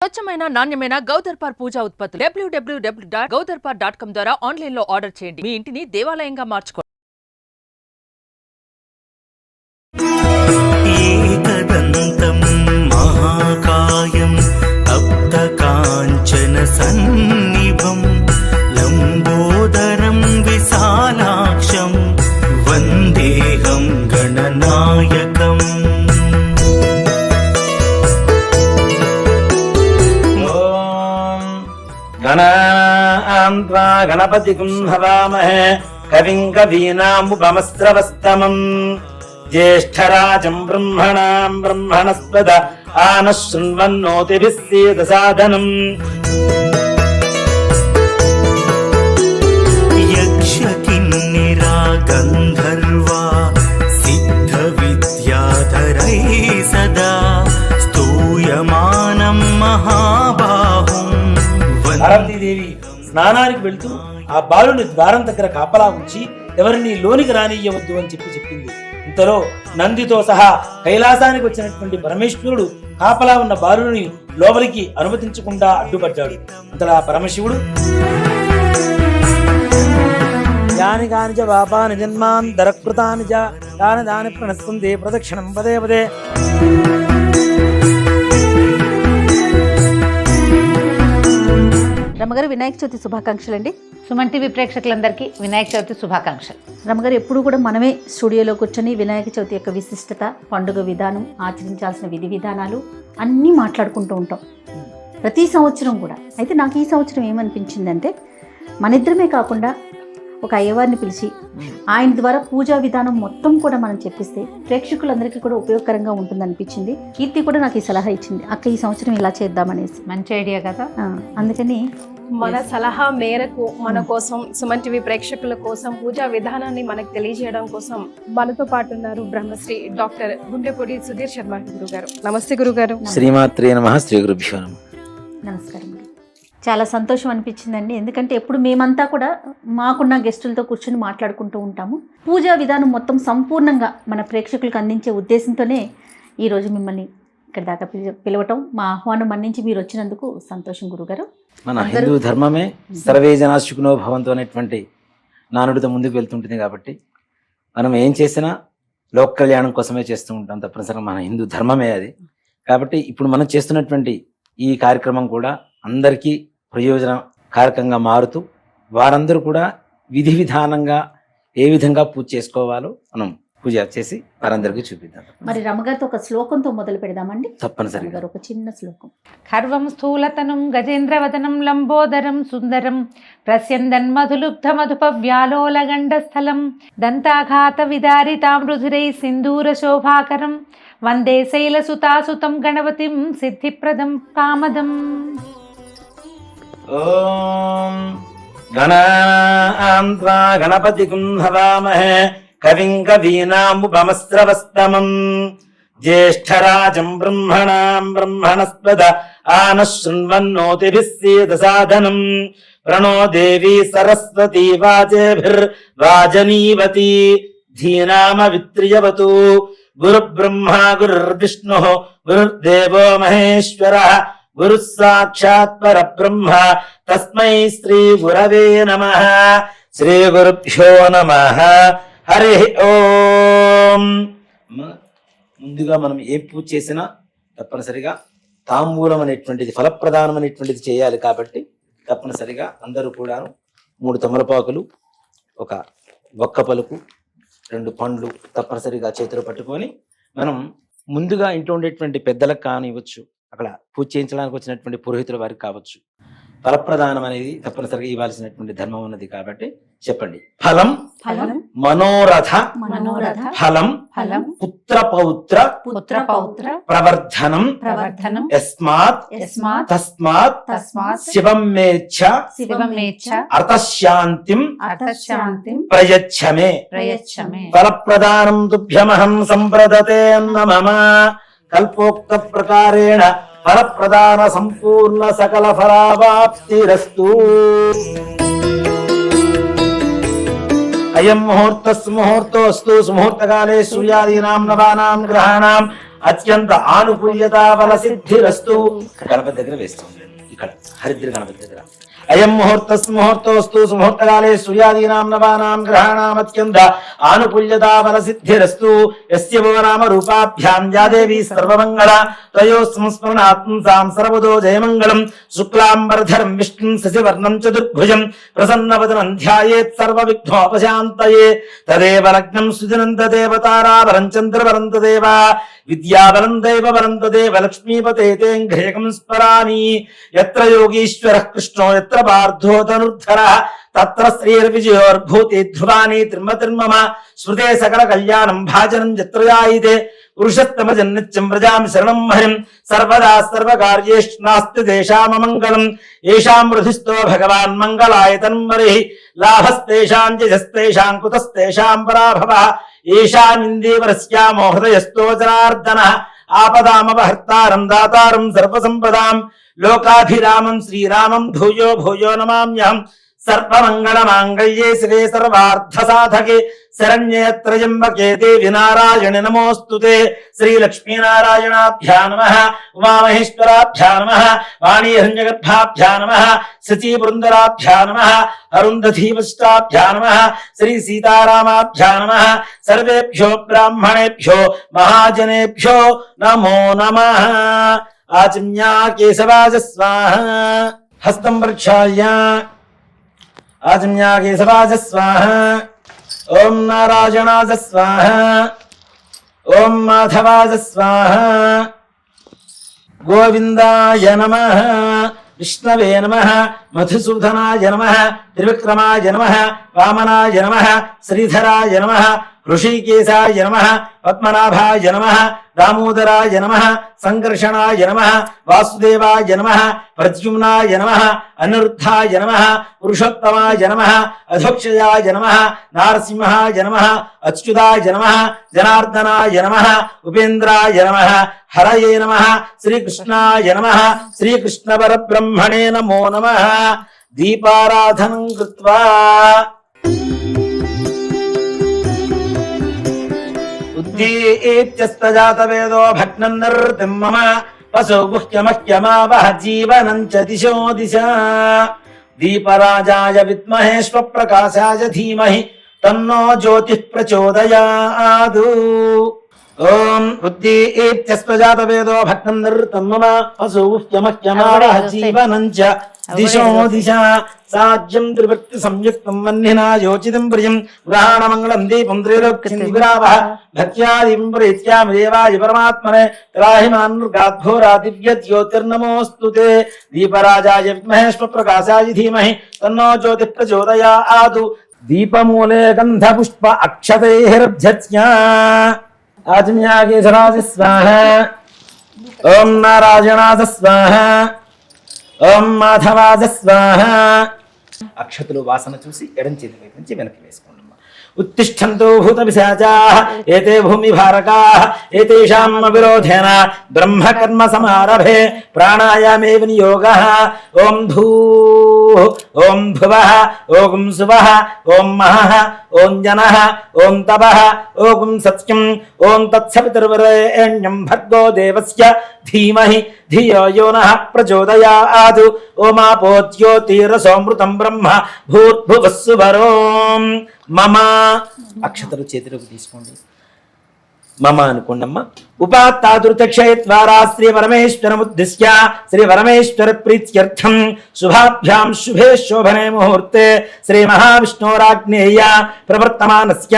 స్వచ్ఛమైన నాణ్యమైన గౌదర్పార్ పూజా ఉత్పత్తులు www.gaudarpar.com ద్వారా ఆన్లైన్ లో ఆర్డర్ చేయండి. మీ ఇంటిని దేవాలయంగా మార్చుకోండి. ఏకదంతం మహాకాయం తప్తకాంచన సన్నిభం లంబోదరం విశాలాక్షం వందేహం గణనాయకం. గణాన్వా గణపతిం హవామహే కవిం కవీనాముపమస్రవస్తమం జ్యేష్ఠరాజం బ్రహ్మణాం బ్రహ్మణస్పద ఆనః శృణ్వన్నోతిభిः సేదసాదనం. యక్షకిన్నెరా గంధర్వా సిద్ధ విద్యాధరై సదా స్తూయమానం మహాబాహుం. పార్వతీదేవి స్నానానికి వెళ్తూ ఆ బాలుని ద్వారం దగ్గర కాపలా ఉంచి ఎవరిని లోనికి రానియ్యవద్దు అని చెప్పింది. ఇంతలో నందితో సహా కైలాసానికి వచ్చినటువంటి పరమేశ్వరుడు కాపలా ఉన్న బాలుని లోపలికి అనుమతించకుండా అడ్డుపడ్డాడు. అంతలా పరమశివుడు యాని కానిచ పాపాని జన్మాన్ దరకృతాని చ దాని దాని ప్రణస్సుంది ప్రదక్షిణం పదే పదే. రమగారు వినాయక చవితి శుభాకాంక్షలు అండి. సుమన్ టీవీ ప్రేక్షకులందరికీ వినాయక చవితి శుభాకాంక్షలు. రమగారు ఎప్పుడు కూడా మనమే స్టూడియోలో కూర్చొని వినాయక చవితి యొక్క విశిష్టత, పండుగ విధానం, ఆచరించాల్సిన విధి విధానాలు అన్నీ మాట్లాడుకుంటూ ఉంటాం ప్రతి సంవత్సరం కూడా. అయితే నాకు ఈ సంవత్సరం ఏమనిపించిందంటే మన ఇద్దరమే కాకుండా ఒక అయ్యవారిని పిలిచి ఆయన ద్వారా పూజా విధానం మొత్తం కూడా మనం చెప్పిస్తే ప్రేక్షకులందరికీ కూడా ఉపయోగకరంగా ఉంటుందనిపించింది. కీర్తి కూడా నాకు ఈ సలహా ఇచ్చింది, అక్క ఈ సంవత్సరం ఇలా చేద్దామనేసి. మంచి ఐడియా కదా. అందుకని మన సలహా మేరకు మన కోసం, సుమన్ టీవీ ప్రేక్షకుల కోసం పూజా విధానాన్ని మనకు తెలియజేయడం కోసం మనతో పాటు ఉన్నారు బ్రహ్మశ్రీ డాక్టర్ గుండెపూడి సుధీర్ శర్మ గురుగారు. నమస్తే గురుగారు. శ్రీమాత్రే నమః. శ్రీ గురుభ్యో నమః. నమస్కారం. చాలా సంతోషం అనిపించిందండి, ఎందుకంటే ఎప్పుడు మేమంతా కూడా మాకున్న గెస్టులతో కూర్చొని మాట్లాడుకుంటూ ఉంటాము. పూజా విధానం మొత్తం సంపూర్ణంగా మన ప్రేక్షకులకు అందించే ఉద్దేశంతోనే ఈరోజు మిమ్మల్ని ఇక్కడ దాకా పిలవటం, మా ఆహ్వానం మన్నించి మీరు వచ్చినందుకు సంతోషం గురుగారు. మన హిందూ ధర్మమే సర్వే జనా సుఖినో భవంతు అనేటువంటి నానుడితో ముందుకు వెళ్తుంటుంది. కాబట్టి మనం ఏం చేసినా లోక కళ్యాణం కోసమే చేస్తూ ఉంటాం, తప్పనిసరిగా మన హిందూ ధర్మమే అది. కాబట్టి ఇప్పుడు మనం చేస్తున్నటువంటి ఈ కార్యక్రమం కూడా అందరికీ ప్రయోజనకారకంగా మారుతూ వారందరూ కూడా విధి విధానంగా ఏ విధంగా పూజ చేసుకోవాలో మనం పూజ చేసి వారందరికీ చూపిద్దాం. మరి రమగారితో ఒక శ్లోకంతో మొదలు పెడదామండి. తప్పనిసరిగా ఒక చిన్న శ్లోకం. ఖర్వం స్థూలతనం గజేంద్రవదనం లంబోదరం సుందరం ప్రస్యందన్ మధులుబ్ధ మధుప వ్యాలోలగండస్థలం దంతాఘాత విదారితాం రుధిరై సింధూర శోభాకరం వందే శైలసుతాసుతం గణపతిం సిద్ధిప్రదం కామదం. ఓం గణాన్వా గణపతిం హవామహే కవిం కవీనాముపమస్రవస్తమం జ్యేష్ఠరాజం బ్రహ్మణాం బ్రహ్మణస్పద ఆనః శృణ్వన్నోతిభిः సేదసాదనం. ప్రణో దేవీ సరస్వతీ వాజేభిర్వాజనీవతి ధీనామవిత్రియవతు. గురుబ్రహ్మా గురుర్విష్ణుః గురుర్దేవో మహేశ్వరః గురు సాక్షాత్ పరబ్రహ్మ తస్మై శ్రీ గురవే నమః. శ్రీ గురుభ్యో నమః. హరి ఓం. ముందుగా మనం ఏ పూజ చేసినా తప్పనిసరిగా తాంబూలం అనేటువంటిది, ఫలప్రదానం అనేటువంటిది చేయాలి. కాబట్టి తప్పనిసరిగా అందరూ కూడా 3 తమలపాకులు, ఒక ఒక్క పలుకు, 2 పండ్లు తప్పనిసరిగా చేతిలో పట్టుకొని మనం ముందుగా ఇంట్లో ఉండేటువంటి పెద్దలకు కానివ్వచ్చు, అక్కడ పూజ చేయించడానికి వచ్చినటువంటి పురోహితుల వారికి కావచ్చు, ఫలప్రదానం అనేది తప్పనిసరిగా ఇవ్వాల్సినటువంటి ధర్మం ఉన్నది. కాబట్టి చెప్పండి. ఫలం మనోరథ ఫలం పుత్ర పౌత్ర ప్రవర్ధనం యస్మాత్ తస్మాత్ శివం మేచ్ఛ అర్థశాంతిం ప్రయచ్ఛమే. ఫలప్రదానం తుభ్యమహం సంప్రదతే మమ. కల్పోక్త ప్రకారేణ ఫలప్రదాన సంపూర్ణ సకల ఫలావాప్తిరస్తు. అయం ముహూర్తస్ ముహూర్తోస్తు. సుముహూర్తకాలే సూర్యాదీనాం నవానాం గ్రహాణాం అత్యంత ఆనుకూల్యత బల సిద్ధిరస్తు. గణపతి దగ్గర వేస్తాం, ఇక్కడ హరిద్ర గణపతి దగ్గర. అయం ముహూర్తోస్తు సుముహూర్తకాలే సూర్యాదీనాం నవానాం గ్రహాణాం అత్యంత ఆనుకూల్యతా బల సిద్ధిరస్తు. యస్య భువనామ రూపాభ్యాం యా దేవీ సర్వమంగళ త్వయో సంస్మరణాత్మసాం సర్వదో జయమంగళం. శుక్లాంబరధరం విష్ణుం శశివర్ణం చతుర్భుజం ప్రసన్నవదనం ధ్యాయేత్ సర్వవిఘ్నోపశాంతయే. తదేవ లగ్నం సుదినం తదేవ తారాబలం చంద్రబలం తదేవ విద్యాబలం దైవబలం తదేవ లక్ష్మీపతే తేంఘ్రేకం స్మరామి. యత్ర యోగీశ్వరః కృష్ణో యత్ర పార్థో ధనుర్ధరః తత్ర శ్రీర్విజయోర్భూతి ధ్రువాని త్రిమతిర్మమ. స్మృతే సకల కళ్యాణం భాజనం యత్ర జాయితే పురుషోత్తమ జన్నిత్యం వ్రజాం శరణం హరిం. సర్వదా సర్వకార్యేషు నాస్తి తేషామమంగళం. ఏషాం హృదిస్థో భగవాన్ మంగళాయ తన్మరిః. లాభస్తేషాం జస్తేషాం కుతస్తేషాం పరాభవః. ఏషామిందేవరస్యామో హృదయస్థో జనార్దనః. ఆపదామపహర్తారం దాతారం సర్వసంపదాం లోకాభిరామం శ్రీరామం భూయో భూయో నమామ్యహం. సర్వమంగళమాంగళ్యే శివే సర్వార్థసాధకే శరణ్యే త్రయంబకే దేవి నారాయణి నమోస్తుతే. శ్రీలక్ష్మీనారాయణాభ్యా నమః. ఉమామహేశ్వరాభ్యా నమః. వాణీహిరణ్యగర్భాభ్యా నమః. శచీబృందరాభ్యా నమః. అరుంధధీవష్టాభ్యా నమః. శ్రీ సీతారామాభ్యా నమః. సర్వేభ్యో బ్రాహ్మణేభ్యో మహాజనేభ్యో నమో నమః. ఆచమ్యా కేశవాజ స్వాహ. హస్తం ప్రక్షాళ్య ఆచమ్యా కేశవాజ స్వాహ. ఓం నారాయణాజ స్వాహ. ఓం మాధవాజ స్వాహ. గోవిందాయ నమః. విష్ణవే నమః. మధుసూదనాయ నమః. త్రివిక్రమాయ నమః. వామనాయ నమః. శ్రీధరాయ నమః. ఋషికేశాయ నమః. పద్మనాభాయ నమః. దామోదరాయ నమః. సంకర్షణాయ నమః. వాసుదేవాయ నమః. ప్రద్యుమ్నాయ నమః. అనిరుద్ధాయ నమః. పురుషోత్తమాయ నమః. అధోక్షయాయ నమః. నారసింహాయ నమః. అచ్యుతాయ నమః. జనార్దనాయ నమః. ఉపేంద్రాయ నమః. హరయే నమః. శ్రీకృష్ణాయ నమః. శ్రీకృష్ణ పరబ్రహ్మణే నమో నమః. దీపారాధనం కృత్వా ఉద్దీప్యస్తజాతవేదో భగ్నం నిర్తిం మమ వసో గుహ్యమహ్యమావహ జీవనం చ దిశో దిశ. దీపరాజాయ విద్మహే స్వప్రకాశాయ ధీమహి తన్నో జ్యోతిః ప్రచోదయాదు. ఓం ఉద్దీప్యస్తజాతవేదో భగ్నం నిర్తిం మమ వసో గుహ్యమహ్యమావహ జీవనం చ దిశో దిశ. సాజ్యం త్రివృత్తి సంయుక్తం వన్నినా యోచితం ప్రియం గ్రహాణమంగళం దీపం త్రైలోక్యవః. భక్త్యాదిం ప్రీత్యామి దేవాయ పరమాత్మనే త్రాహిమాన్గాద్ఘోరా దివ్య జ్యోతిర్నమోస్తుతే. దీపరాజాయ విద్మహే స్వప్రకాశాయ ధీమహి తన్నో జ్యోతిః ప్రచోదయాదు. దీపమూలే గంధ పుష్ప అక్షతైర్భ్యత్స్యా. ఆచమ్యా కేశరాజ స్వాహ. ఓం నారాయణాజ స్వాహ. ఓం మాధవాజ స్వాహ. అక్షతులు వాసన చూసి ఎడం చేతి వైపు నుంచి వెనక్కి వేసుకోండి. ఉత్తిష్టంతో భూత పిశాచాః ఏతే భూమి భారకాః ఏతేషాం విరోధేన బ్రహ్మకర్మ సమారభే ప్రాణాయామే వినియోగః. ఓం భూః ఓం భువః ఓం సువః ఓం మహః ఓం జనః ఓం తపః ఓం సత్యం ఓం తత్సవితుర్వరేణ్యం భర్గో దేవస్య ధీమహి ధియో యో నః ప్రచోదయాదు. ఓమాపో జ్యోతిరసోమృతం బ్రహ్మ భూర్భువస్సువరోం మమ. అక్షతలు చేతిలోకి తీసుకోండి. మమ అనుకోండమ్మ. ఉపాత్తాదుర్తక్షయ ద్వారా శ్రీ పరమేశ్వరముద్దిశ్య శ్రీ పరమేశ్వర ప్రీత్యర్థం శుభాభ్యాం శుభే శోభనే ముహూర్తే శ్రీ మహావిష్ణోరాజ్ఞేయ ప్రవర్తమానస్య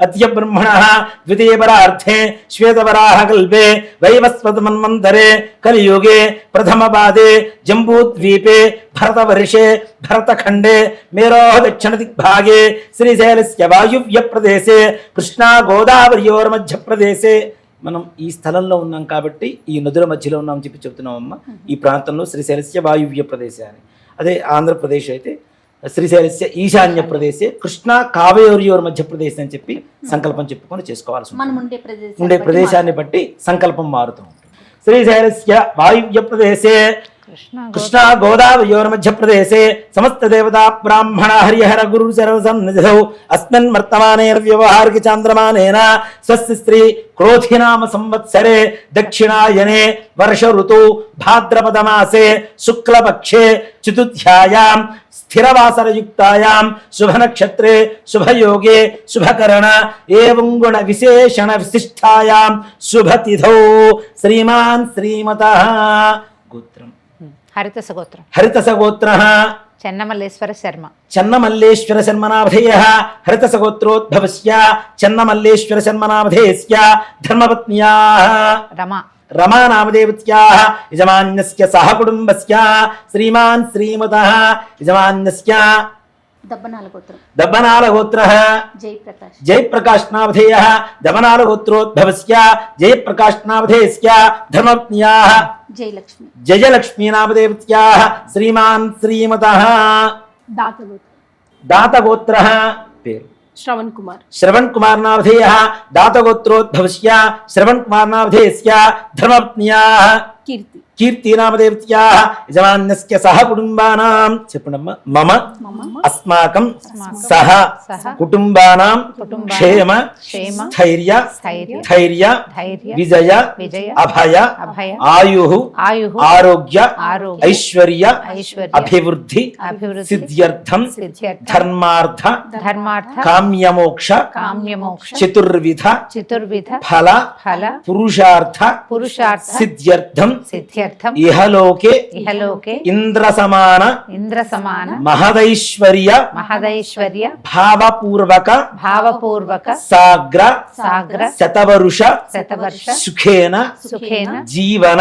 అద్య బ్రహ్మణః ద్వితీయపరార్థే శ్వేతవరాహ కల్పే వైవస్వత మన్వంతరే కలియుగే ప్రథమపాదే జంబూద్వీపే భరతవర్షే భరతఖండే మేరోః దక్షిణ దిగ్భాగే శ్రీశైలస్య వాయువ్య ప్రదేశే కృష్ణా గోదావరియోర్మధ్య ప్రదేశే. మనం ఈ స్థలంలో ఉన్నాం కాబట్టి ఈ నదుల మధ్యలో ఉన్నాం చెప్పి చెప్తున్నామమ్మా. ఈ ప్రాంతంలో శ్రీశైలస్య వాయువ్య ప్రదేశ అని. అదే ఆంధ్రప్రదేశ్ అయితే శ్రీశైలస్య ఈశాన్య ప్రదేశే కృష్ణా కావేరియోర్ మధ్య ప్రదేశ్ అని చెప్పి సంకల్పం చెప్పుకొని చేసుకోవాల్సి ఉంటుంది. ఉండే ప్రదేశాన్ని బట్టి సంకల్పం మారుతూ ఉంటుంది. శ్రీశైలస్య వాయువ్య ప్రదేశే కృష్ణా గోదావరియోర్ మధ్యప్రదేశే సమస్త దేవతా బ్రాహ్మణ హరిహర గురు సర్వసన్నిధౌ అస్మిన్ వర్తమానేర్వ్యవహారిక చాంద్రమానేన స్వస్తి స్త్రీ క్రోధినామ సంవత్సరే దక్షిణాయనే వర్ష ఋతు భాద్రపద మాసే శుక్లపక్షే చతుర్థ్యాయాం స్థిరవాసరయుక్తాయాం శుభనక్షత్రే శుభయోగే శుభకరణ ఏవం గుణ విశేషణ విశిష్టాయాం శుభతిథౌ శ్రీమాన్ శ్రీమతః గోత్రం హరితసగోత్రః చెన్నమల్లేశ్వర శర్మ చెన్నమల్లేశ్వర శర్మనామధేయః హరితసగోత్రోద్భవస్య చెన్నమల్లేశ్వర శర్మనామధేయస్య ధర్మపత్న్యాః రమానామదేవత్యాః యజమాన్యస్య సహ కుటుంబస్య శ్రీమాన్ శ్రీమతః యజమాన్యస్య దబ్బనాల గోత్రః జయప్రకాశ్ నామధేయః దబ్బనాల గోత్రోద్భవస్య జయప్రకాశ్ నామధేయస్య ధర్మపత్న్యాః జయలక్ష్మీ నామదేవత్యాః శ్రీమాన్ శ్రీమతః దాతగోత్రః పేరు శ్రవణ్ కుమార్ నామధేయః దాతగోత్రోద్భవస్య శ్రవణ్ కుమార్ నామధేయస్య ధర్మపత్న్యాః కీర్తి నామదేవత్యాః యజమాన్యస్య సహ కుటుంబానాం చెప్పండమ్మా మమ అస్మాకం సహ కుటుంబానాం క్షేమ స్థైర్య విజయ అభయ ఆయుః ఆరోగ్య ఐశ్వర్య అభివృద్ధి సిద్ధ్యర్థం ధర్మార్థ కామ్యమోక్ష చతుర్విధ ఫల పురుషార్థ సిద్ధ్యర్థం ఇహలోకే ఇంద్ర సమాన మహదైశ్వర్య భావపూర్వక సాగ్ర శతవరుష సుఖేన జీవన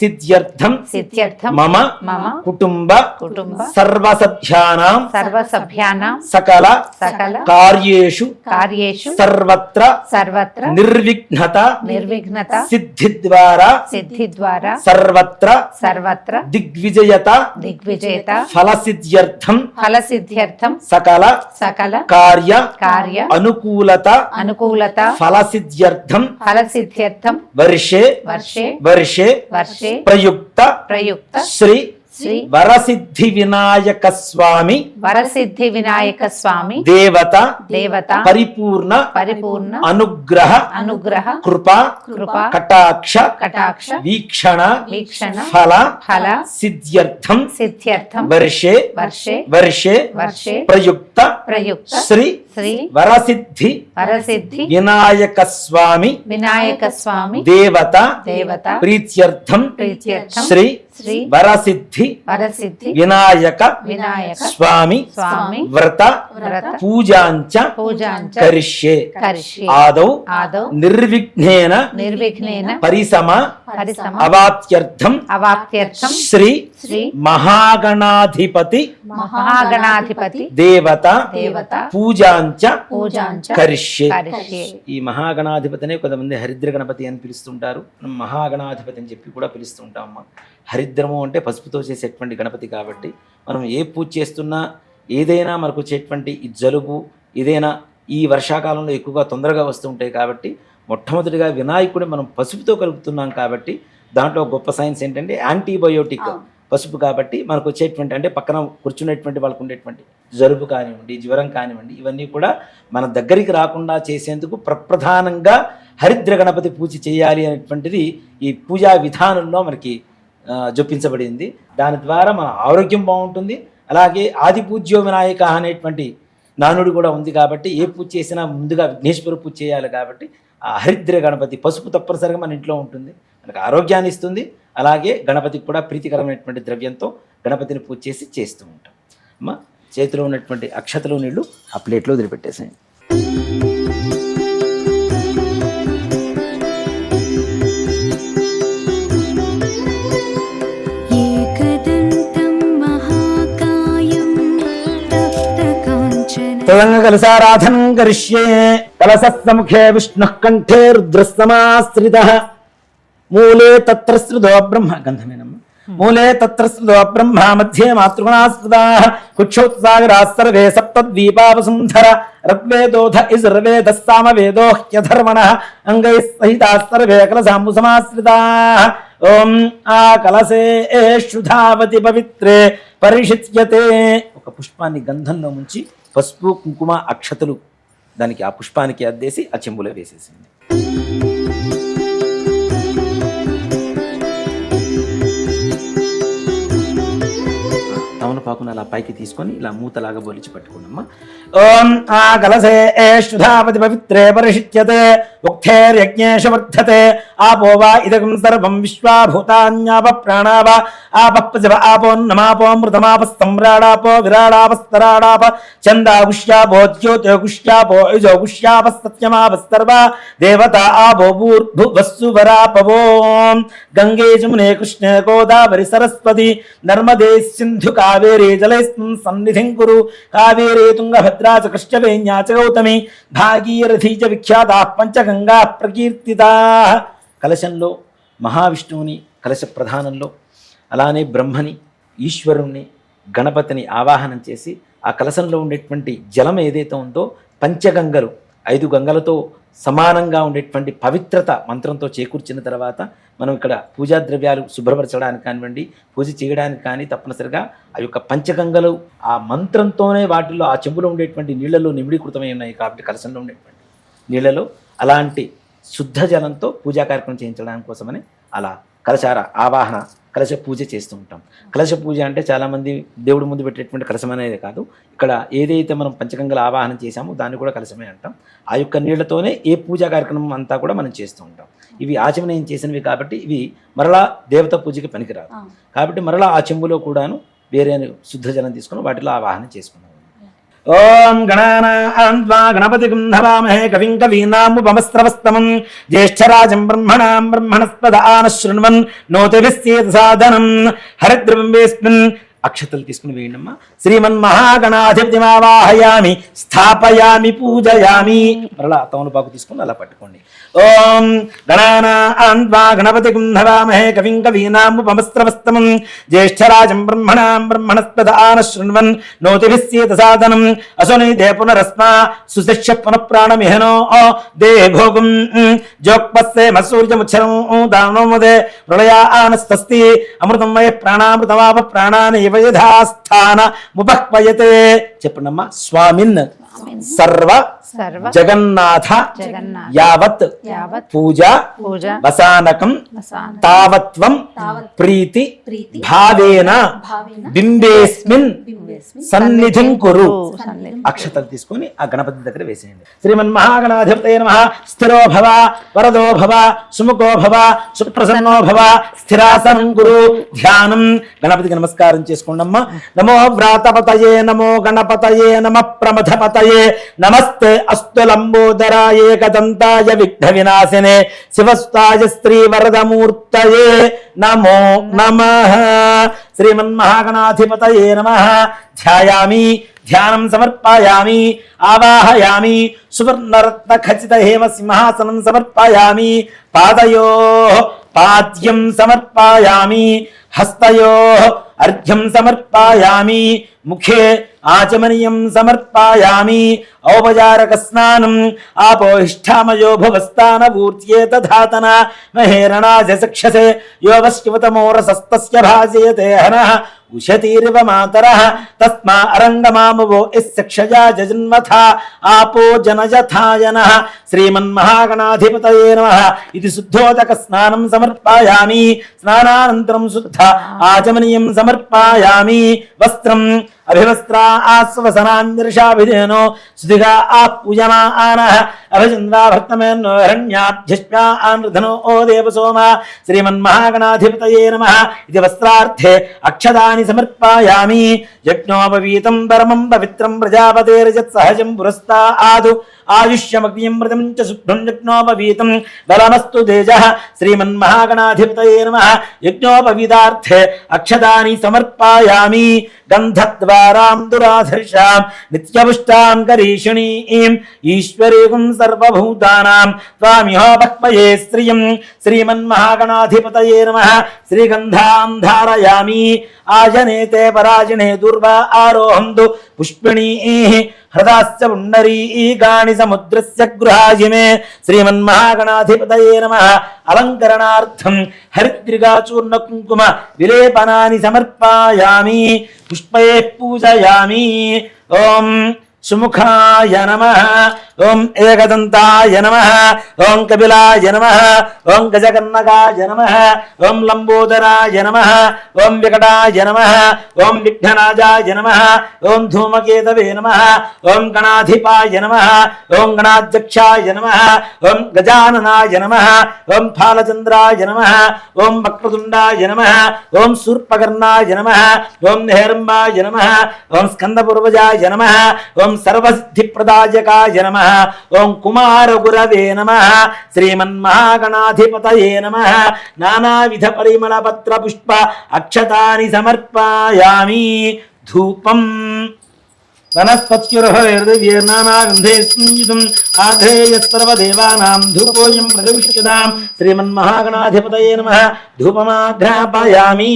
సిద్ధ్యర్థం మమ కుటుంబ సర్వసభ్యానాం సకల కార్యేషు సర్వత్ర నిర్విఘ్నత సిద్ధి ద్వారా సర్వత్ర దిగ్విజయత ఫలసిద్ధ్యర్థం సకల కార్య అనుకూలత ఫలసిద్ధ్యర్థం వర్షే ప్రయుక్త శ్రీ వరసిద్ధి వినాయక స్వామి దేవత పరిపూర్ణ అనుగ్రహ కృపా కటాక్ష వీక్షణ ఫల సిద్ధ్యర్థం వర్షే ప్రయుక్త శ్రీ వరసిద్ధి వినాయక స్వామి దేవత ప్రీత్యర్థం శ్రీ వరసిద్ధి వినాయక స్వామి వ్రత పూజాంచ కరిష్యే ఆదౌ నిర్విఘ్నేన పరిసమ అవాప్త్యర్థం శ్రీ మహాగణాధిపతి దేవత పూజాంచ కరిష్యే. ఈ మహాగణాధిపతినే కొంతమంది హరిద్ర గణపతి అని పిలుస్తుంటారు, మహాగణాధిపతి అని చెప్పి కూడా పిలుస్తుంటాం. అమ్మ హరిద్రము అంటే పసుపుతో చేసేటువంటి గణపతి కాబట్టి మనం ఏ పూజ చేస్తున్నా ఏదైనా మనకు వచ్చేటువంటి ఈ జలుబు ఏదైనా ఈ వర్షాకాలంలో ఎక్కువగా తొందరగా వస్తుంటాయి కాబట్టి మొట్టమొదటిగా వినాయకుడిని మనం పసుపుతో కలుపుతున్నాం కాబట్టి దాంట్లో గొప్ప సైన్స్ ఏంటంటే యాంటీబయోటిక్ పసుపు కాబట్టి మనకు వచ్చేటువంటి అంటే పక్కన కూర్చునేటువంటి వాళ్ళకు ఉండేటువంటి జలుబు కానివ్వండి జ్వరం కానివ్వండి ఇవన్నీ కూడా మన దగ్గరికి రాకుండా చేసేందుకు ప్రప్రధానంగా హరిద్ర గణపతి పూజ చేయాలి అనేటువంటిది ఈ పూజా విధానంలో మనకి జొప్పించబడింది. దాని ద్వారా మన ఆరోగ్యం బాగుంటుంది. అలాగే ఆది పూజ్యో వినాయక అనేటువంటి నానుడు కూడా ఉంది కాబట్టి ఏ పూజ చేసినా ముందుగా విఘ్నేశ్వర పూజ చేయాలి కాబట్టి ఆ హరిద్ర గణపతి పసుపు తప్పనిసరిగా మన ఇంట్లో ఉంటుంది, మనకు ఆరోగ్యాన్ని ఇస్తుంది. అలాగే గణపతికి కూడా ప్రీతికరమైనటువంటి ద్రవ్యంతో గణపతిని పూజ చేస్తూ ఉంటాం. అమ్మ చేతిలో ఉన్నటువంటి అక్షతలు నీళ్లు ఆ ప్లేట్లో వదిలిపెట్టేసాయి. తదంగ కలసారాధనం కరిష్యే. కలసముఖే విష్ణుః కంఠే రుద్రస్తమాశ్రితః మూలే తత్ర శ్రుతో బ్రహ్మ. గంధమేనమ్మ. మూలే తత్ర బ్రహ్మ మధ్యే మాతృగుణాస్పదాః కుక్షౌత్సాగరాः సర్వే సప్తద్వీపావసుంధర ఋగ్వేదోధ యజుర్వేదः సామవేదో హ్యధర్మణः అంగైः సహితాः సర్వే కలశాంబు సమాశ్రితాः. ఓం ఆ కలశేషు ధావతి పవిత్రే పరిషిచ్యతే. ఒక పుష్పాన్ని గంధంలో ముంచి పసుపు కుంకుమ అక్షతలు దానికి ఆ పుష్పానికి అద్దేసి ఆ చెంబులో వేసేసింది. తమలపాకును అలా పైకి తీసుకొని ఇలా మూతలాగా బొలిచి పట్టుకున్నమ్మా. ఓం ఆ కలశేషు ధావతి పవిత్రే పరిషిచ్యతే ఉక్తేర్యజ్ఞేషు వర్ధతే ఆపో వా ఇదగం సర్వం విశ్వాభూతాన్యాప ప్రాణావ ఆపః ఆపోన్నమాపోమృతమాప సమ్రాడాపో విరాడాపస్తరాడాప చందాగుష్యాపో జ్యోతిగుష్యాపో యజోగుష్యాప సత్యమాప సర్వ దేవత ఆపో భూర్భువస్సు వరాపవో. గంగే జమునే కృష్ణే గోదావరి సరస్వతి నర్మదే సింధు కావేరీ జలైస్మిన్ సన్నిధిం కురు. కావేరీ తుంగభద్రా చ కృష్ణవేణ్యా చ గౌతమి భాగీరథీ చ విఖ్యాతాః పంచగంగా ప్రకీర్తితాః. కలశంలో మహావిష్ణువుని కలశ ప్రధానంలో, అలానే బ్రహ్మని, ఈశ్వరుణ్ణి, గణపతిని ఆవాహనం చేసి ఆ కలశంలో ఉండేటువంటి జలం ఏదైతే ఉందో పంచగంగలు 5 గంగలతో సమానంగా ఉండేటువంటి పవిత్రత మంత్రంతో చేకూర్చిన తర్వాత మనం ఇక్కడ పూజా ద్రవ్యాలు శుభ్రపరచడానికి కానివ్వండి, పూజ చేయడానికి కానీ తప్పనిసరిగా ఆ యొక్క పంచగంగలు ఆ మంత్రంతోనే వాటిల్లో ఆ చెంబులో ఉండేటువంటి నీళ్లలో నిమిడీకృతమై ఉన్నాయి. కాబట్టి కలశంలో ఉండేటువంటి నీళ్లలో అలాంటి శుద్ధ జలంతో పూజా కార్యక్రమం చేయించడానికి కోసమని అలా కలశార ఆవాహన కలశ పూజ చేస్తూ ఉంటాం. కలశ పూజ అంటే చాలామంది దేవుడి ముందు పెట్టేటువంటి కలశం అనేది కాదు, ఇక్కడ ఏదైతే మనం పంచగంగల ఆవాహనం చేశామో దాన్ని కూడా కలశమే అంటాం. ఆ యొక్క నీళ్లతోనే ఏ పూజా కార్యక్రమం అంతా కూడా మనం చేస్తూ ఉంటాం. ఇవి ఆచమనం చేసినవి కాబట్టి ఇవి మరలా దేవత పూజకి పనికిరాదు. కాబట్టి మరలా ఆ చెంబులో కూడాను వేరే శుద్ధ జలం తీసుకుని వాటిలో ఆవాహన చేసుకున్నాం. ఓం గణానాం త్వా గణపతిం హవామహే కవిం కవీనాముపమస్రవస్తమం జ్యేష్ఠరాజం బ్రహ్మణాం బ్రహ్మణస్పద ఆనశృణ్వన్ నోతిభిస్సేద సాధనం హరిద్రవింబేస్మిన్. అక్షతలు తీసుకుని వేయండమ్మా. శ్రీమన్మహాగణాధిపతిమావాహయామి స్థాపయామి పూజయామి. మరలా తమలపాకు తీసుకుని అలా పట్టుకోండి. ఓం గణానాం త్వా గణపతిం హవామహే కవిం కవీనాముపమస్రవస్తమం జ్యేష్ఠరాజం బ్రహ్మణాం బ్రహ్మణస్పద ఆనశృణ్వన్ నోతిభిస్సేద సాధనం అసునీతే పునరస్మా సుశిష్య పునఃప్రాణమిహనో దే భోగం జోక్పస్సే మసూర్యముచ్చరం దానోముదే ప్రళయా ఆనస్తస్తి అమృతం వయ ప్రాణామృతమాప ప్రాణాని యథాస్థాన ముపహ్వయతే. చెప్పండమ్మా. స్వామిన్ సర్వ సర్వ జగన్నాథ జగన్నాథ యావత్ యావత్ పూజ పూజ వసానకం వసాన తావత్వం ప్రీతి భావేన బింబేస్మిన్ సన్నిధిం కురు. అక్షతలు తీసుకొని ఆ గణపతి దగ్గర వేసేయండి. శ్రీమన్మహాగణాధిపతయే నమః. స్థిరో భవ వరదో భవ సుముఖో భవ సుప్రసన్నో భవ స్థిరాసనం కురు. ధ్యానం. గణపతికి నమస్కారం చేసుకోండమ్మా. నమో వ్రాతపతయే నమో గణపతయే నమ ప్రమథపతయే నమస్తే అస్తు లంబోదరాయ ఏకదంతాయ విఘ్న వినాశినే శివస్తాయ శ్రీ వరదమూర్తయే నమో నమః. శ్రీమన్మహాగణాధిపతయే నమః. ధ్యాయామి. ధ్యానం సమర్పయామి. ఆవాహయామి. సువర్ణరత్న ఖచిత హేమ సింహాసనం సమర్పయామి. పాదయో పాద్యం సమర్పయామి. హస్తయో అర్ఘ్యం సమర్పయామి. ముఖే ఆచమనీయం సమర్పయామి. ఔపచారక స్నానం. ఆపోహిష్టామయో భవస్థాన పూర్త్యేత ధాతన మహేరణాజ సక్షసే యోగశివతమోరసస్తస్య భాజయతే హనః ఉషతీరివ మాతరః తస్మా అరంగమామవో ఇస్సక్షజా జజన్మథ ఆపో జనజథాయనః. శ్రీమన్మహాగణాధిపతయే నమః. ఇది శుద్ధోదక స్నానం సమర్పయామి. స్నానానంతరం శుద్ధ ఆచమనీయం సమర్పయామి. వస్త్రం అభివస్త్రా ఆస్వసనాన్యర్షాభిధేనో సుధిగా ఆపూజమానః అభిచంద్రాభర్తమేన్నో హిరణ్యాభ్యశ్వానృధనో ఓ దేవసోమ. శ్రీమన్మహాగణాధిపతయే నమః. ఇది వస్త్రార్థే అక్షదాని సమర్పయామి. యజ్ఞోపవీతం పరమం పవిత్రం ప్రజాపతేర్యత్ సహజం పురస్తాదు ఆయుష్యమగ్నిమృతం చ శుభ్రం యజ్ఞోపవీతం బలమస్తు తేజః. శ్రీమన్మహాగణాధిపతయే నమః. యజ్ఞోపవీతార్థే అక్షదాని సమర్పయామి. గంధద్వార దుర్వారాం దురాధర్షాం నిత్యపుష్టాం కరీషిణీం ఈశ్వరీం సర్వభూతానాం త్వామిహోపక్మయే శ్రియం శ్రీమన్మహాగణాధిపతయే నమః శ్రీగంధాం ధారయామి ఆజనేతే పరాజనే దుర్వా ఆరోహంతు పుష్పిణీః హృదాశ్చ పుండరీకాణి సముద్రస్య గృహాజిమే శ్రీమన్మహాగణాధిపతయే నమః అలంకరణార్థం హరిద్రిగాచూర్ణ కుంకుమ విలేపనాని సమర్పయామి పుష్పైః పూజయామి. ఓం సుముఖాయ నమః, ఓం ఏకదంతాయ నమః, ఓం కపిలాయ నమః, ఓం గజకర్ణకాయ నమః, ఓం లంబోదరాయ నమః, ఓం వికటాయ నమః, ఓం విఘ్నరాజాయ నమః, ఓం ధూమకేతవే నమః, ఓం గణాధిపాయ నమః, ఓం గణాధ్యక్షాయ నమః, ఓం గజాననాయ నమః, ఓం ఫాలచంద్రాయ నమః, ఓం వక్రతుండాయ నమః, ఓం శూర్పకర్ణాయ నమః, ఓం నిహరంబాయ నమః, ఓం స్కందపూర్వజాయ నమః, ఓం సర్వసిద్ధిప్రదాయకాయ నమః, ఓం కుమారగురవే నమః శ్రీమన్మహాగణాధిపతయే నమః నానావిధ పరిమళ పత్ర పుష్ప అక్షతాని సమర్పయామి. ధూపం వనస్పత్యుర్హైర్దివ్యేర్నానాగంధైః ఆఘ్రేయ సర్వదేవానాం ధూపోయం ప్రతిష్ఠితాం శ్రీమన్మహాగణాధిపతయే నమః ధూపమాఘ్రాపయామి.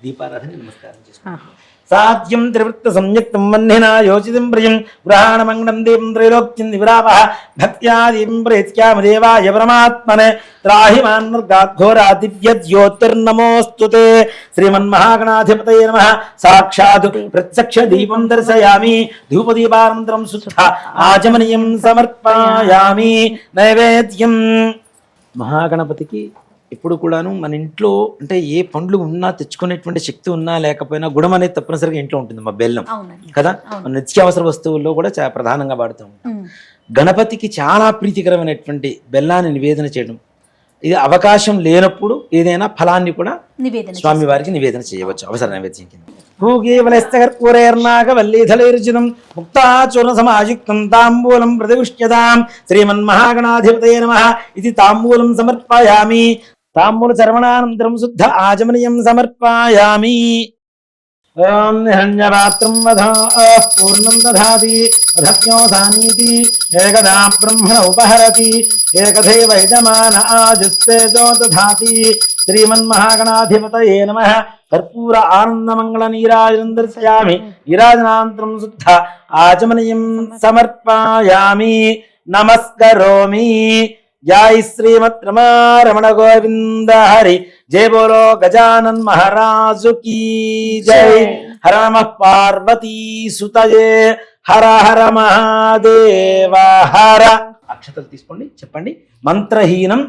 దీపారాధన నమస్కారం చేసుకోండి. సాధ్యం త్రివృత్త సంయుక్తం వన్నినా యోచితం ప్రియం గ్రహాణమంగళం దేవం త్రైలోక్యం విరావః భక్త్యాదీం ప్రేత్యామదేవాయ పరమాత్మనే త్రాహి మాన్మర్గాఘోరా దివ్య జ్యోతిర్నమోస్తుతే శ్రీమన్మహాగణాధిపతయే నమః. సాక్షాత్ ప్రత్యక్ష దీపం దర్శయామి. ధూపదీపానంతరం శుద్ధ ఆచమనీయం సమర్పయామి. నైవేద్యం మహాగణపతికి ఎప్పుడు కూడాను మన ఇంట్లో అంటే ఏ పండ్లు ఉన్నా తెచ్చుకునేటువంటి శక్తి ఉన్నా లేకపోయినా గుణం అనేది తప్పనిసరిగా ఇంట్లో ఉంటుంది. మా బెల్లం కదా, మన నిత్యావసర వస్తువుల్లో కూడా చాలా ప్రధానంగా వాడుతూ ఉంటాం. గణపతికి చాలా ప్రీతికరమైనటువంటి బెల్లాన్ని నివేదన చేయడం, ఇది అవకాశం లేనప్పుడు ఏదైనా ఫలాన్ని కూడా స్వామి వారికి నివేదన చేయవచ్చు అవసర నైవేద్యం కింద. భూగీవలస్తకర్పూరేర్నాగవల్లీధలైర్జితం ముక్తాచూర్ణ సమాయుక్తం తాంబూలం ప్రతిష్ఠ్యతాం శ్రీమన్మహాగణాధిపతయే నమః ఇది తాంబూలం సమర్పయామి. తాంబూల చర్వణానంతరం శుద్ధ ఆచమనీయం సమర్పయామి. ఓం నిహన్యపాత్రం వధ పూర్ణం దధాతి అధప్యోధానీతి ఏకదా బ్రహ్మణ ఉపహరతి ఏకథైవ యజమాన ఆజస్తేజో దధాతి శ్రీమన్మహాగణాధిపతయే నమః. కర్పూర ఆనందమంగళ నీరాజనం దర్శయామి. నీరాజనానంతరం శుద్ధ ఆచమనీయం సమర్పయామి. నమస్కరోమి. జై శ్రీమద్ రమణ గోవింద హరి. జయ బోలో గజానన్ మహారాజు కీ జై. హర నమః పార్వతీ సుతయే. హర హర మహాదేవ హర. అక్షతలు తీసుకోండి, చెప్పండి. మంత్రహీనం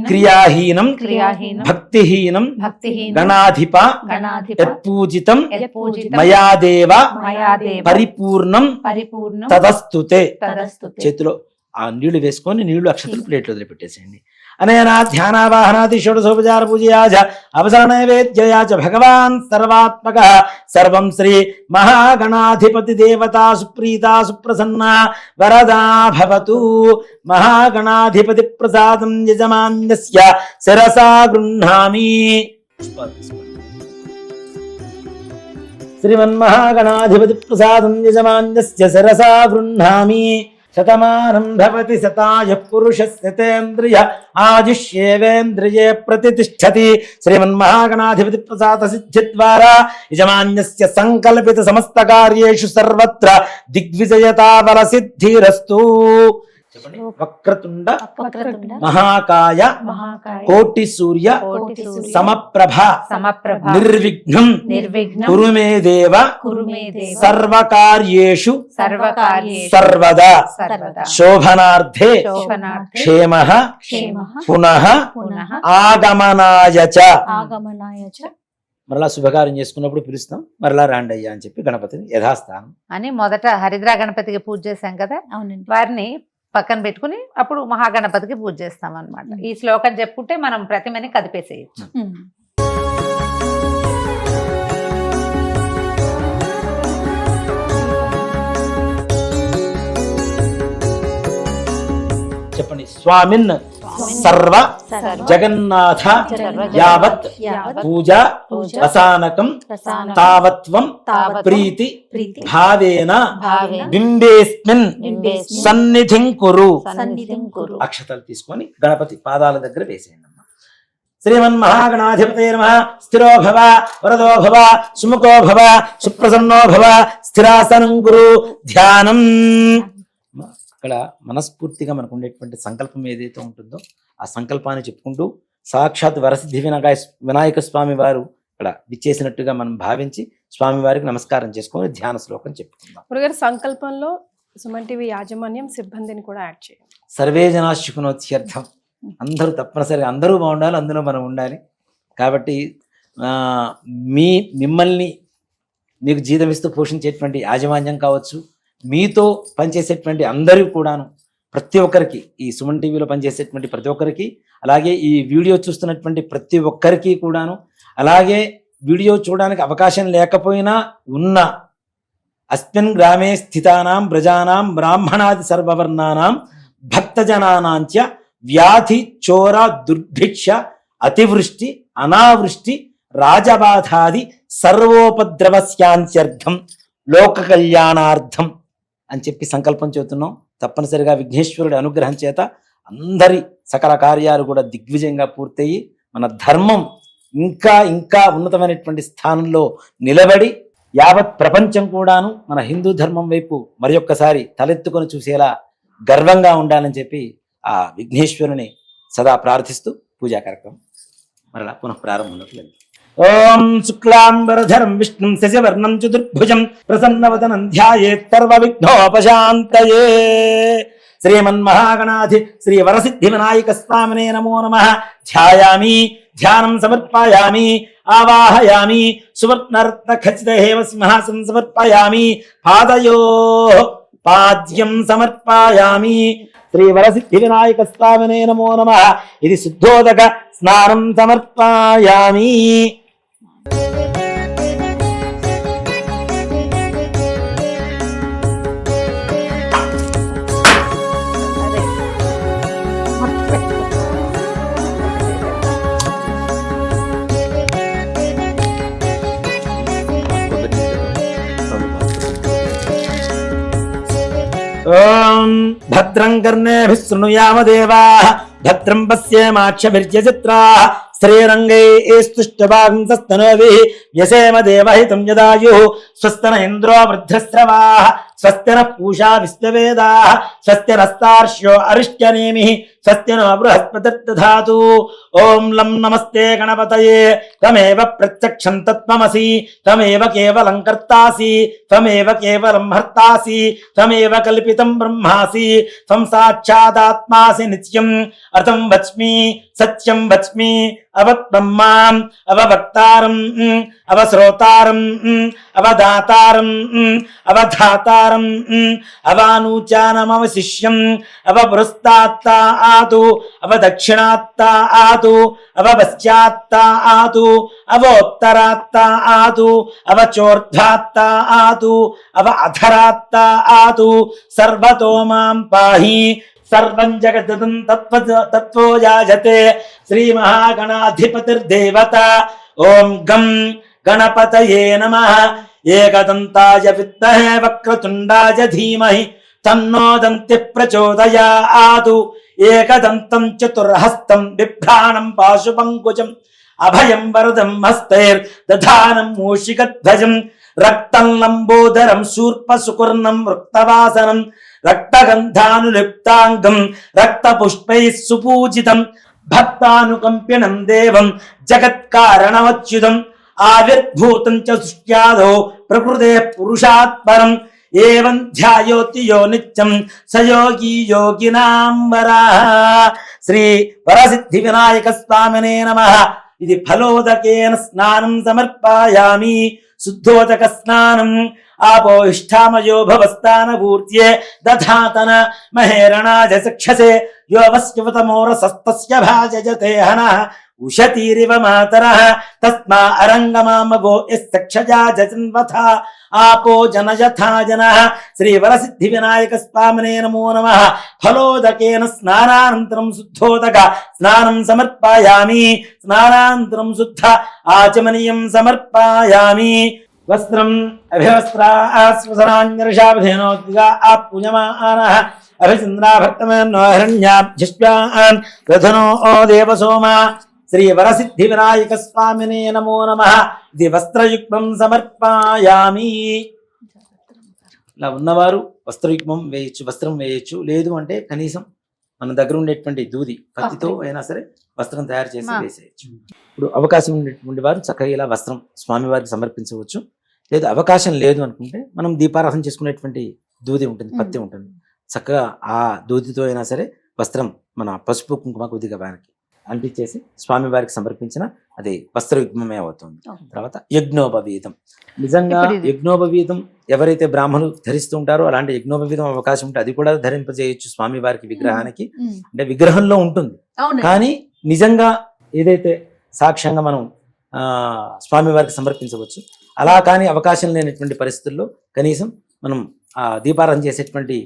క్రియాహీనం భక్తిహీనం గణాధిప యత్పూజితం మయాదేవ పరిపూర్ణం తదస్తుతే. చేతిలో ఆ నీళ్లు వేసుకొని నీళ్లు అక్షతలు ప్లేట్లు వదిలిపెట్టేసేయండి. అనేనా ధ్యానావాహనాది షోడశోపచార పూజయాచ అవసర నైవేద్యయాచ భగవాన్ సర్వాత్మక సర్వం శ్రీ మహాగణాధిపతి దేవతా సుప్రీతా సుప్రసన్న వరదా భవతు. మహాగణాధిపతి ప్రసాదం యజమాన్యస్య శిరసా గృహ్ణామి. శ్రీమన్మహాగణాధిపతి ప్రసాదం యజమాన్యస్య శిరసా గృహ్ణామి. శతమానం భవతి శతాయ పురుషస్యతేంద్రియ ఆయుష్యేవేంద్రియే ప్రతిష్టతి. శ్రీమన్మహాగణాధిపతి ప్రసాద సిద్ధి ద్వారా యజమాన్యస్య సంకల్పిత సమస్త కార్యేషు సర్వత్ర దిగ్విజయతావర సిద్ధిరస్తు. వక్రతుండ మహాకాయ కోటి సూర్య సమప్రభ నిర్విఘ్నం కురు మే దేవ సర్వకార్యేషు సర్వదా శోభనార్థే క్షేమః పునః ఆగమనాయ చ. మరలా శుభకార్యం చేసుకున్నప్పుడు పిలుస్తాం, మరలా రాండి అయ్యా అని చెప్పి గణపతిని యథాస్థానం అని మొదట హరిద్రా గణపతికి పూజ చేశాం కదా, వారిని పక్కన పెట్టుకుని అప్పుడు మహాగణపతికి పూజ చేస్తాం అన్నమాట. ఈ శ్లోకం చెప్పుకుంటే మనం ప్రతిమని కదిపేసేయచ్చు. చెప్పండి. స్వామిన్ సర్వ జగన్నాథ యావత్ పూజా రసానకం తావత్వం ప్రీతి భావేన బింబేస్మిన్ సన్నిధిం కురు. అక్షతలు తీసుకొని గణపతి పాదాల దగ్గర వేసేయండి. శ్రీమన్మహాగణాధిపతయే నమః. స్థిరో భవ వరదో భవ సుముఖో భవ సుప్రసన్నో భవ స్థిరాసనం గురు. ధ్యానం. ఇక్కడ మనస్ఫూర్తిగా మనకు ఉండేటువంటి సంకల్పం ఏదైతే ఉంటుందో ఆ సంకల్పాన్ని చెప్పుకుంటూ సాక్షాత్ వరసిద్ధి వినాయక స్వామి వారు ఇక్కడ విచ్చేసినట్టుగా మనం భావించి స్వామి వారికి నమస్కారం చేసుకొని ధ్యాన శ్లోకం చెప్పుకుందాం. గురుగారు సంకల్పంలో సుమన్ టీవీ యాజమాన్యం సిబ్బందిని కూడా యాడ్ చేయండి. సర్వే జనా శుకునోత్యర్థం. అందరూ తప్పనిసరిగా అందరూ బాగుండాలి, అందులో మనం ఉండాలి. కాబట్టి మిమ్మల్ని మీకు జీతం ఇస్తూ పోషించేటువంటి యాజమాన్యం కావచ్చు, మీతో పనిచేసేటువంటి అందరూ కూడాను, ప్రతి ఒక్కరికి, ఈ సుమన్ టీవీలో పనిచేసేటువంటి ప్రతి ఒక్కరికి, అలాగే ఈ వీడియో చూస్తున్నటువంటి ప్రతి ఒక్కరికి కూడాను, అలాగే వీడియో చూడడానికి అవకాశం లేకపోయినా ఉన్న అస్మిన్ గ్రామే స్థితానాం ప్రజానాం బ్రాహ్మణాది సర్వవర్ణానాం భక్తజనానాంచ వ్యాధి చోర దుర్భిక్ష అతివృష్టి అనావృష్టి రాజబాధాది సర్వోపద్రవస్యాంత్యర్థం లోక కళ్యాణార్థం అని చెప్పి సంకల్పం చెబుతున్నాం. తప్పనిసరిగా విఘ్నేశ్వరుడి అనుగ్రహం చేత అందరి సకల కార్యాలు కూడా దిగ్విజయంగా పూర్తయి మన ధర్మం ఇంకా ఇంకా ఉన్నతమైనటువంటి స్థానంలో నిలబడి యావత్ ప్రపంచం కూడాను మన హిందూ ధర్మం వైపు మరి ఒక్కసారి తలెత్తుకొని చూసేలా గర్వంగా ఉండాలని చెప్పి ఆ విఘ్నేశ్వరుని సదా ప్రార్థిస్తూ పూజా కార్యక్రమం మరలా పునః ప్రారంభంలోకి వెళ్తాం. ఓం శుక్లాంబరధరం విష్ణుం శశివర్ణం చతుర్భుజం ప్రసన్నవదనం ధ్యాయేత్ సర్వ విఘ్నోపశాంతయే. శ్రీమన్మహాగణాధి శ్రీ వరసిద్ధి వినాయక స్వామినే నమో నమః. ధ్యాయామి, ధ్యానం సమర్పయామి, ఆవాహయామి, సువర్ణరత్న ఖచ్చిత హేమ సింహాసనం సమర్పయామి, పాదయోః పాద్యం సమర్పయామి. శ్రీ వరసిద్ధి వినాయక స్వామినే నమో నమః. ఇది శుద్ధోదక స్నానం సమర్పయామి. ఓం భద్రం కర్ణేభిః శృణుయామ దేవాః భద్రం పశ్యేమాక్షభిర్యజత్రాః శ్రీరంగైస్తుష్టవాంసస్తనోభిః యసేమ దేవహితం యదాయుః స్వస్తిన ఇంద్రో వృద్ధశ్రవాః స్వస్తిన పూషా విశ్వవేదాః స్వస్తిరస్తార్ష్యో అరిష్ట్యనేమిః స్వస్తినో బృహస్పతిర్దధాతు. ఓం లం నమస్తే గణపతయే త్వమేవ ప్రత్యక్షం తత్వమసి త్వమేవ కేవలం కర్తాసి త్వమేవ కేవలం హర్తాసి త్వమేవ కల్పితం బ్రహ్మాసి త్వం సాక్షాదాత్మాసి నిత్యం అర్థం వచ్మి సత్యం వచ్మి అవబ్రహ్మాం అవవక్తారం అవశ్రోతారం అవదాతారం అవధాతారం అవానూచానమవశిష్యం అవపురస్తాత్తా ఆతు అవదక్షిణాత్తా ఆతు అవపశ్చాత్తా ఆతు అవోత్తరాత్తా ఆతు అవచోర్ధ్వాత్తా ఆతు అవ అధరాత్తా ఆతు సర్వతో మాం పాహి సర్వం జగదం తత్వో యాజతే శ్రీ మహాగణాధిపతిర్దేవత. ఓం గం గణపతయే నమః. ఏకదంతాయ విద్మహే వక్రతుండాయ ధీమహి తన్నో దంతిః ప్రచోదయాతు. ఏకదంతం చతుర్హస్తం బిభ్రాణం పాశుపంకుజం అభయం వరదం హస్తైర్దధానం మూషికధ్వజం రక్తం లంబోదరం శూర్పసుకుర్ణం వృక్తవాసనం రక్తగంధానులిప్తాంగం రక్తపుష్పైః సుపూజితం భక్తానుకంపినం దేవం జగత్కారణమచ్యుతం ఆవిర్భూతం చ సృష్ట్యాదో ప్రకృతే పురుషాత్ పరం. ఏవం ధ్యాయోతి యో నిత్యం సయోగి యోగినాం వరః. శ్రీ వరసిద్ధి వినాయక స్వామినే నమః. ఇది ఫలోదకేన స్నానం సమర్పయామి. శుద్ధోదక స్నానం आपो इष्ठामयो भवस्तानपूर्त्ये दधातन महेरणाज चक्षसे यो वस्यवतमोरसस्तस्य भाजयते हनः उशतीरिव मातरः तस्मा अरङ्गमामगो यश्चक्षजा जजन्वथा आपो जनयथा जनः श्रीवरसिद्धिविनायकस्वामिने नमो नमः फलोदकेन स्नानानन्तरं शुद्धोदक स्नानं समर्पयामि स्नानानन्तरं शुद्ध आचमनीयं समर्पयामि वस्त्रम् अभिवस्त्रास्वसनान्यर्षावधेनोद्विगा पूजमानः अभिचन्द्राभक्तमेनो हिरण्याभ्यश्वान् रथनो देवसोमा శ్రీ వరసిద్ధి వినాయక స్వామినే నమో నమః ఇది వస్త్రయుగ్మం సమర్పయామి. ఇలా ఉన్నవారు వస్త్రయుగ్మం వేయచ్చు, వస్త్రం వేయచ్చు. లేదు అంటే కనీసం మన దగ్గర ఉండేటువంటి దూది పత్తితో అయినా సరే వస్త్రం తయారు చేసి వేసేయచ్చు. ఇప్పుడు అవకాశం ఉండేటువంటి వారు చక్కగా ఇలా వస్త్రం స్వామివారికి సమర్పించవచ్చు. లేదు అవకాశం లేదు అనుకుంటే మనం దీపారాధన చేసుకునేటువంటి దూది ఉంటుంది, పత్తి ఉంటుంది. చక్కగా ఆ దూదితో అయినా సరే వస్త్రం మన పసుపు కుంకుమ కొద్దిగా వారికి అంటించేసి స్వామివారికి సమర్పించిన అది వస్త్రయుగ్మమే అవుతుంది. తర్వాత యజ్ఞోపవీతం. నిజంగా యజ్ఞోపవీతం ఎవరైతే బ్రాహ్మణులు ధరిస్తూ ఉంటారో అలాంటి యజ్ఞోపవీతం అవకాశం ఉంటే అది కూడా ధరింపజేయచ్చు స్వామివారికి విగ్రహానికి. అంటే విగ్రహంలో ఉంటుంది కానీ నిజంగా ఏదైతే సాక్ష్యంగా మనం స్వామివారికి సమర్పించవచ్చు. అలా కానీ అవకాశం లేనటువంటి పరిస్థితుల్లో కనీసం మనం దీపారాధన చేసేటువంటి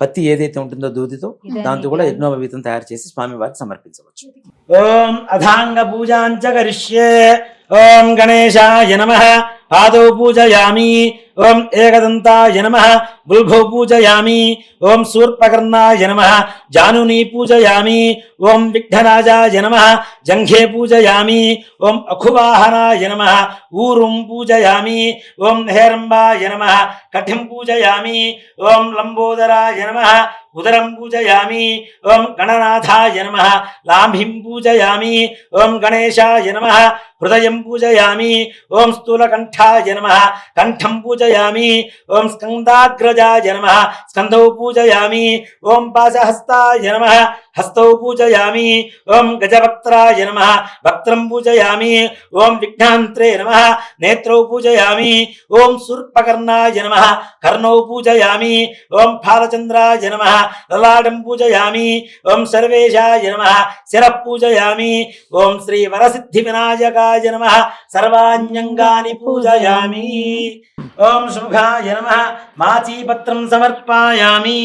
పత్తి ఏదైతే ఉంటుందో దూదితో దాంతో కూడా యజ్ఞోపవీతం తయారు చేసి స్వామివారికి సమర్పించవచ్చు. ఓం అధాంగ పూజాంచ కరిష్యే. ఓం గణేశాయ నమః పాదౌ పూజయామి. ఓం ఏకదంతాయ నమః బుల్భౌ పూజయామి. ఓం శూర్పకర్ణాయ నమః జానుని పూజయామి. ఓం విఘ్నరాజాయ నమః జంఘే పూజయామి. ఓం అఖువాహనాయ నమః ఊరుం పూజయామి. ఓం హేరంబాయ నమః కఠిం పూజయామి. ఓం లంబోదరాయ నమః ఉదరం పూజయామి. ఓం గణనాథాయ నమః లాంభిం పూజయామి. ఓం గణేశాయ నమః హృదయం పూజయామి. ఓం స్థూలకంఠాయ నమః కంఠం పూజయామి. ఓం స్కందాగ్రజాయ నమః స్కంధౌ పూజయామి. ఓం పాశహస్తాయ నమః హస్తౌ పూజయామి. ఓం గజవక్త్రాయ నమః వక్త్రం పూజయామి. ఓం విఘ్నాంత్రే నమః నేత్రౌ పూజయామి. ఓం శూర్పకర్ణాయ నమః కర్ణౌ పూజయామి. ఓం ఫాలచంద్రాయ నమః లలాటం పూజయామి. ఓం సర్వేశాయ నమః శిరః పూజయామి. ఓం శ్రీ వరసిద్ధి వినాయకాయ నమః సర్వాణ్యంగాని పూజయామి. ఓం శుభాయ నమః మాచీపత్రం సమర్పయామి.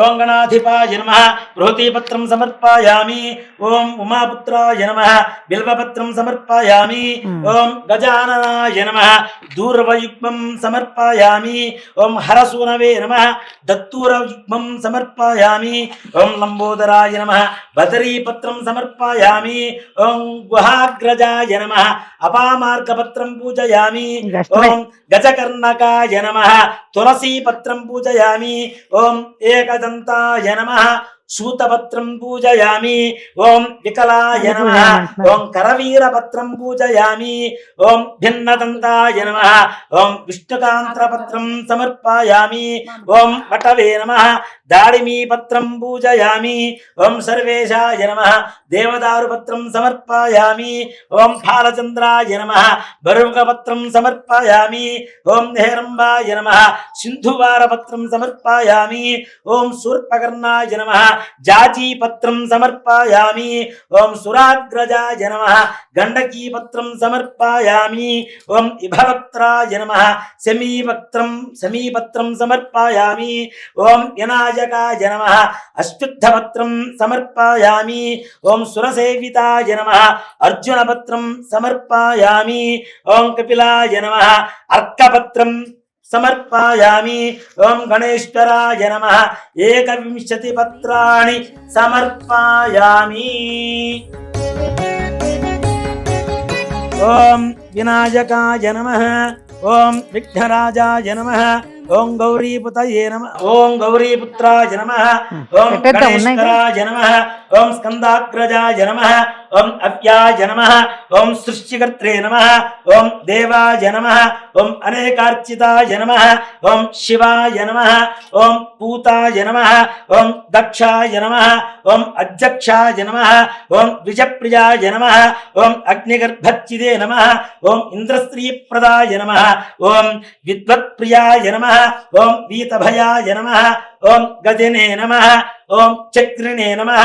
ఓం గణాధిపాయ నమః బృహతీపత్రం సమర్పయామి. ఓం ఉమాపుత్రాయ నమః బిల్వపత్రం సమర్పయామి. ఓం గజాననాయ నమః దూర్వయుగ్మం సమర్పయామి. ఓం హరసూనవే నమః దత్తూరయుగ్మం సమర్పయామి. ఓం లంబోదరాయ నమః బదరీపత్రం సమర్పయామి. ఓం గుహాగ్రజాయ నమః అపామార్గపత్రం పూజయామి. ఓం గజకర్ణకాయ నమః తులసీపత్రం పూజయామి. ఓం ఏకదంతాయ నమః శూతపత్రం పూజయామి. ఓం వికలాయ నమః ఓం కరవీరపత్రం పూజయామి. ఓం భిన్నదంతాయ నమః ఓం విష్ణుకాంత్రపత్రం సమర్పయామి. ఓం వటవే నమః దాడిమీపత్రం పూజయామి. ఓం సర్వేశాయ నమః దేవదారుపత్రం సమర్పయామి. ఓం ఫాలచంద్రాయ నమః బరుగపత్రం సమర్పయామి. ఓం హేరంబాయ నమః సింధువారపత్రం సమర్పయామి. ఓం శూర్పకర్ణాయ నమః జాజీపత్రం సమర్పయామి. ఓం సురాగ్రజాయ నమః గండకీపత్రం సమర్పయామి. ఓం ఇభవక్త్రాయ నమః సమీపత్రం సమర్పయామి. ఓం వినాయకాయ నమః అశ్వత్థపత్రం సమర్పయామి. ఓం సురసేవితాయ నమః అర్జునపత్రం సమర్పయామి. ఓం కపిలాయ నమః అర్కపత్రం సమర్పయామి. ఓం గణేశ్వరాయ నమః 21 పత్రాణి సమర్పయామి. ఓం వినాయకాయ నమః ఓం విఘ్నరాజాయ నమః ఓం గౌరీపుతయే నమః ఓం గౌరీపుత్రాయ నమః ఓం పెట్టేద్దాం, ఉన్నాయి కదా? గణేశ్వరాయ నమః ఓం స్కందాగ్రజాయ నమః ఓం అవ్యాయ నమః ఓం సృష్టికర్త్రే నమః ఓం దేవాయ నమః ఓం అనేకార్చితాయ నమః ఓం శివాయ నమః ఓం పూతాయ నమః ఓం దక్షాయ నమః ఓం అధ్యక్షాయ నమః ఓం ద్విజప్రియాయ నమః ఓం అగ్నిగర్భచ్చిదే నమః ఓం ఇంద్రశ్రీప్రదాయ నమః ఓం విద్వత్ప్రియాయ నమః ఓం వీతభయాయ నమః ఓం గజనే నమః ఓం చక్రిణే నమః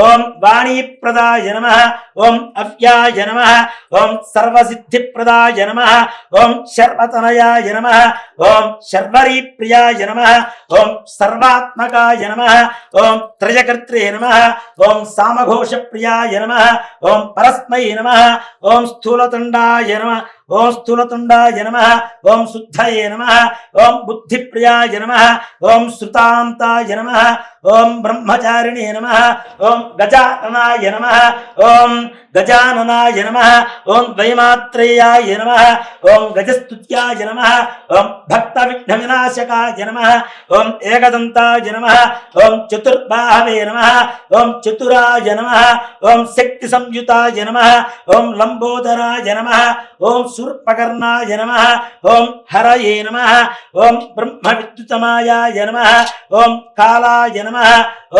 ఓం వాణీప్రదాయ నమః ఓం అవ్యాయ నమః ఓం సర్వసిద్ధిప్రదాయ నమః ఓం శర్వతనయాయ నమః ఓం శర్వరీప్రియాయ నమః ఓం సర్వాత్మకాయ నమః ఓం త్రయకర్త్రే నమః ఓం సామఘోషప్రియాయ నమః ఓం పరస్మై నమః ఓం స్థూలతుండాయ నమః ఓం స్థూలతుండాయ నమః ఓం శుద్ధయే నమః ఓం బుద్ధిప్రియాయ నమః ఓం శృతాంతాయ నమః ఓం బ్రహ్మచారిణే నమః ఓం గజాననాయ నమః ఓం గజాననాయ నమః ఓం ద్వైమాత్రేయాయ నమః ఓం గజస్తుత్యాయ నమః ఓం భక్త విఘ్న వినాశకాయ నమః ఓం ఏకదంతాయ నమః ఓం చతుర్బాహవే నమః ఓం చతురాయ నమః ఓం శక్తి సంయుతాయ నమః ఓం లంబోదరాయ నమః ఓం శూర్పకర్ణాయ నమః ఓం హరయే నమః ఓం బ్రహ్మ విద్యుతమాయాయ నమః ఓం కాలాయ నమః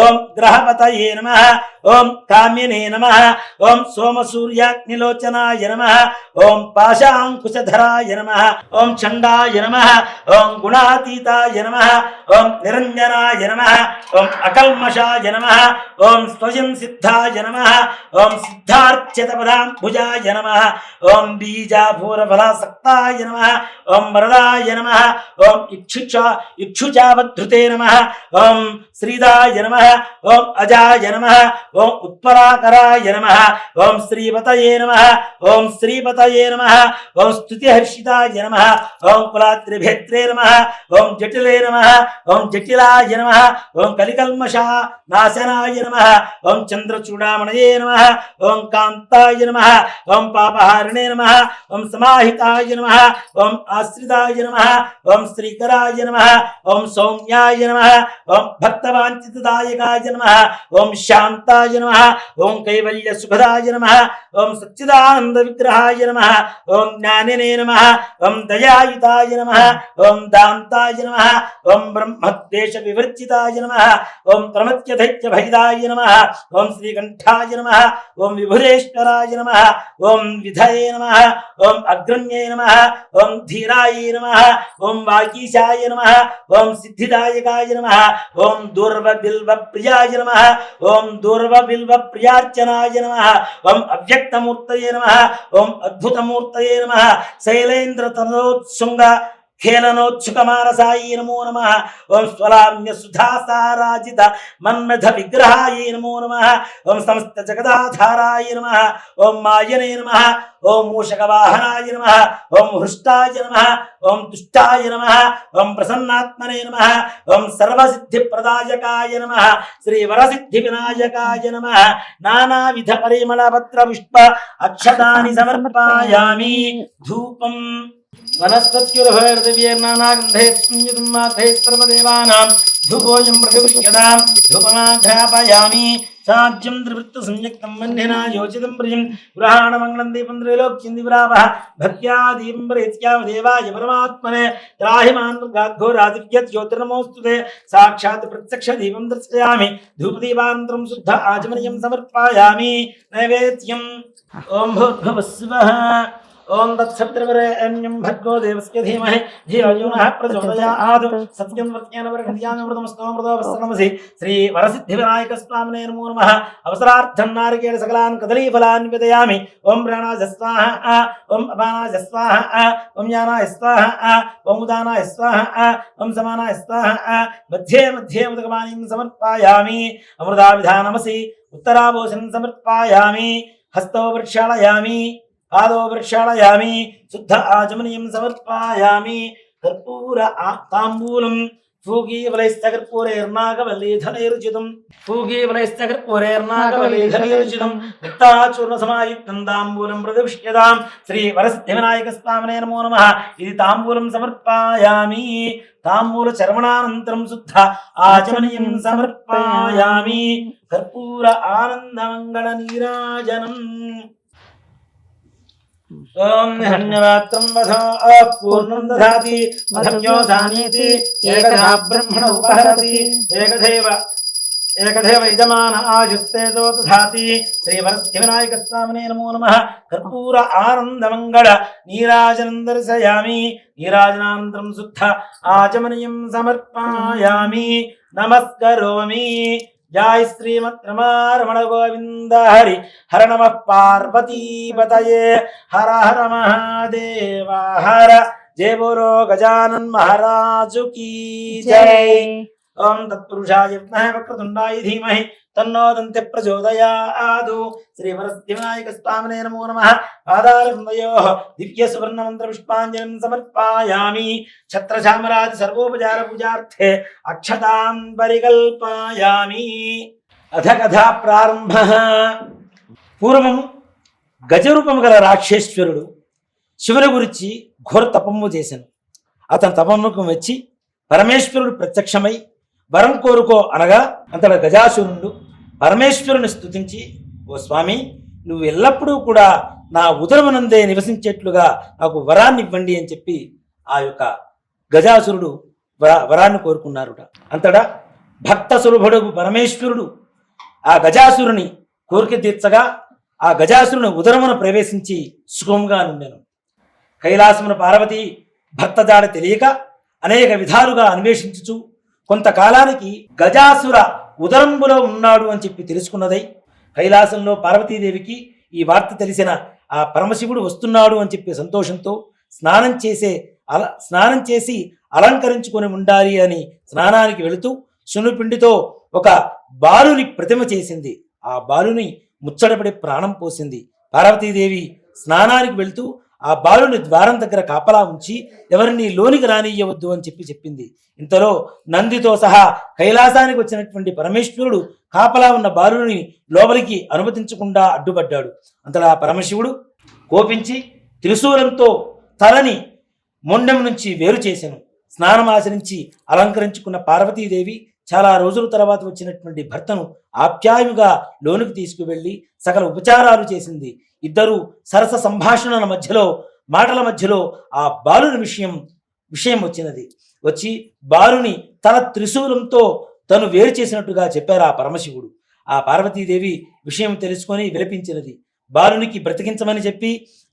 ఓం గ్రహపతయే నమః ఓం కామ్యనే నమః ఓం సోమసూర్యాగ్నిలోచనాయ నమః ఓం పాశాంకుశధరాయ నమః ఓం చండాయ నమః ఓం గుణాతీతాయ నమః ఓం నిరంజనాయ నమః ఓం అకల్మషాయ నమః ఓం స్వయం సిద్ధాయ నమః ఓం సిద్ధార్చితపదాంబుజాయ నమః ఓం బీజాభూరఫలాసక్తాయ నమః ఓం వరదాయ నమః ఓం ఇక్షుచావధృతే నమః ఓం శ్రీదాయ నమః ఓం అజాయ నమః ఓం ఉత్పరాకరాయ నమః ఓం శ్రీపతయే నమః ఓం శ్రీపతయే నమః ఓం స్తుతిహర్షితాయ నమః ఓం కులాద్రిభేత్రే నమః ఓం జటిలే నమః ఓం జటిలాయ నమః ఓం కలికల్మషా నాశనాయ నమః ఓం చంద్రచూడామణయే నమః ఓం కాంతాయ నమః ఓం పాపహారిణే నమః ఓం సమాహితాయ నమః ఓం ఆశ్రితాయ నమః ఓం శ్రీకరాయ నమః ఓం సౌమ్యాయ నమః ఓం భక్తవాంఛితదాయకాయ నమః ఓం శాంతాయ నమః ఓం కైవల్య సుఖదాయ నమః ఓం సచ్చిదానంద విగ్రహాయ నమః ఓం జ్ఞానినే నమః ఓం దయాయుతాయ నమః ఓం దాంతాయ నమః ఓం బ్రహ్మద్వేష వివర్జితాయ నమః ఓం ప్రమత్యధైత్య భైదాయ నమః ఓం శ్రీకంఠాయ నమః ఓం విభురేశ్వరాయ నమః ఓం విధయే నమః ఓం అగ్రణ్యే నమః ఓం ధీరాయ నమః ఓం వాగీశాయ నమః ఓం సిద్ధిదాయకాయ నమః ఓం దూర్వ బిల్వ ప్రియాయ నమః ఓం దూర్వ బిల్వ ప్రియార్చనాయ నమః ఓం అవ్యక్తమూర్తయే నమః ఓం అద్భుతమూర్తయే నమః శైలేంద్ర తనోత్సుంగ ఖేళనోత్సుకమానసాయ నమో నమః ఓం స్వలామ్య సుధాసారాజిత మన్మథ విగ్రహాయ నమో నమః ఓం సమస్త జగదాధారాయ నమః ఓం మాయనే నమః ఓం మూషకవాహనాయ నమః ఓం హృష్టాయ నమః ఓం తుష్టాయ నమః ఓం ప్రసన్నాత్మనే నమః ఓం సర్వసిద్ధిప్రదాయకాయ నమః శ్రీ వరసిద్ధి వినాయకాయ నమః నానావిధ పరిమళ పత్ర పుష్ప అక్షతాని సమర్పయామి ధూపం వనస్పత్యుర్భైర్దివ్యైర్నానాగంధైః ధూపోయం ప్రతిపృష్యతాం ధూపమాఘ్రాపయామి సాధ్యం త్రివృత్త సంయుక్తం మన్యనా యోచితం ప్రియం పురాణమంగళం దీపం త్రైలోక్యం దివ్రావః భక్త్యా దీపం ప్రేత్యామ దేవాయ పరమాత్మనే త్రాహిమాన్ గాఘోరాదివ్యత్ జ్యోతిర్నమోస్తుతే సాక్షాత్ ప్రత్యక్ష దీపం దర్శయామి ధూపదీపానంతరం శుద్ధ ఆచమనీయం సమర్పయామి నైవేద్యం ఓం భూర్భువస్సువః ఓం తత్సవితుర్వరేణ్యం భర్గో దేవస్య ధీమహి ధియో యో నః ప్రచోదయాత్ సత్యం వర్తమాన వరకథ్యామృతమస్తోమృతోపస్తనమసి శ్రీ వరసిద్ధి వినాయక స్వామినే నమో నమః అవసరార్థం నారికేళ సకలాన్ కదలీఫలాన్ విదయామి ఓం ప్రాణాయ స్వాహా ఓం అపానాయ స్వాహా ఓం యానాయ స్వాహా ఓం ఉదానాయ స్వాహా ఓం సమానాయ స్వాహా మధ్యే మధ్యే ఉదకమానిం సమర్పయామి అమృతాభిధానమసి ఉత్తరాభూషణం సమర్పయామి హస్తో వృక్షాళయామి పాదో వృక్షాళయామి శుద్ధ ఆచమనీయం సమర్పయామి కర్పూర తాంబూలం పూగీవలైస్తకర్పూరైర్నాగవల్లీధనైరుచితం పూగీవలైస్తకర్పూరైర్నాగవల్లీధనైరుచితం ముక్తాచూర్ణసమాయుక్తం తాంబూలం ప్రతిష్ఠ్యతాం శ్రీ వరసిద్ధివినాయక స్వామినే నమో నమః. ఇది తాంబూలం సమర్పయామి. తాంబూల చర్మణానంతరం శుద్ధ ఆచమనీయం సమర్పయామి. కర్పూర ఆనందమంగళ నీరాజనం. ఓం ధన్యవాత్రం వధో పూర్ణం దధాతి మధవ్యో దానీతి ఏకదా బ్రహ్మణ ఉపహరతి ఏకదేవ యజమాన ఆయుస్తేజో దధాతి. శ్రీ వరసిద్ధివినాయక స్వామినే నమో నమః. కర్పూర ఆనందమంగళ నీరాజనం దర్శయామి. నీరాజనానంతరం శుద్ధ ఆచమనీయం సమర్పయామి. నమస్కరోమి. జై శ్రీమద్రమారమణ గోవింద హరి హర నమ పార్వతీపతయే హర హర మహాదేవ హర. జయ బోలో గజానన్ మహారాజు కీ జై. ఓం తత్పురుషాయ విద్మహే వక్రతుండాయ ధీమహి తన్నో దంతి ప్రచోదయాదు. శ్రీ వరసిద్ధివినాయక స్వామినే నమో నమః. పాదారవిందయోః దివ్య సువర్ణ మంత్ర పుష్పాంజలిం సమర్పయామి. ఛత్రచామరాది సర్వోపచార పూజార్థే అక్షతాం పరికల్పయామి. అథ కథా ప్రారంభః. పూర్వం గజరూపము గల రాక్షేశ్వరుడు శివుని గురించి ఘోర తపము చేశాను. అతని తపముకు మెచ్చి పరమేశ్వరుడు ప్రత్యక్షమై వరం కోరుకో అనగా అంతట గజాసురుడు పరమేశ్వరుని స్తుతించి, ఓ స్వామి, నువ్వు ఎల్లప్పుడూ కూడా నా ఉదరమునందే నివసించేట్లుగా నాకు వరాన్ని ఇవ్వండి అని చెప్పి ఆ యొక్క గజాసురుడు వరాన్ని కోరుకున్నారుట. అంతటా భక్త సులభుడు పరమేశ్వరుడు ఆ గజాసురుని కోరిక తీర్చగా ఆ గజాసురుని ఉదరమున ప్రవేశించి సుఖంగా నుండెను. కైలాసమున పార్వతి భక్త జాడ తెలియక అనేక విధాలుగా అన్వేషించుచు కొంతకాలానికి గజాసుర ఉదరంబులో ఉన్నాడు అని చెప్పి తెలుసుకున్నదై కైలాసంలో పార్వతీదేవికి ఈ వార్త తెలిసిన ఆ పరమశివుడు వస్తున్నాడు అని చెప్పి సంతోషంతో స్నానం చేసి అలంకరించుకొని ఉండాలి అని స్నానానికి వెళుతూ సునుపిండితో ఒక బాలుని ప్రతిమ చేసింది. ఆ బాలుని ముచ్చటపడి ప్రాణం పోసింది. పార్వతీదేవి స్నానానికి వెళుతూ ఆ బాలుని ద్వారం దగ్గర కాపలా ఉంచి ఎవరిని లోనికి రానియ్యవద్దు అని చెప్పి చెప్పింది. ఇంతలో నందితో సహా కైలాసానికి వచ్చినటువంటి పరమేశ్వరుడు కాపలా ఉన్న బాలుని లోపలికి అనుమతించకుండా అడ్డుపడ్డాడు. అంతలా పరమశివుడు కోపించి త్రిశూలంతో తలని మొండెం నుంచి వేరు చేశాను. స్నానం ఆచరించి అలంకరించుకున్న పార్వతీదేవి చాలా రోజుల తర్వాత వచ్చినటువంటి భర్తను ఆప్యాయముగా లోనికి తీసుకువెళ్ళి సకల ఉపచారాలు చేసింది. ఇద్దరు సరస సంభాషణల మధ్యలో మాటల మధ్యలో ఆ బాలుని విషయం వచ్చినది. వచ్చి బాలుని తన త్రిశూలంతో తను వేరు చేసినట్టుగా చెప్పారు ఆ పరమశివుడు. ఆ పార్వతీదేవి విషయం తెలుసుకొని విలపించినది. బాలునికి బ్రతికించమని చెప్పి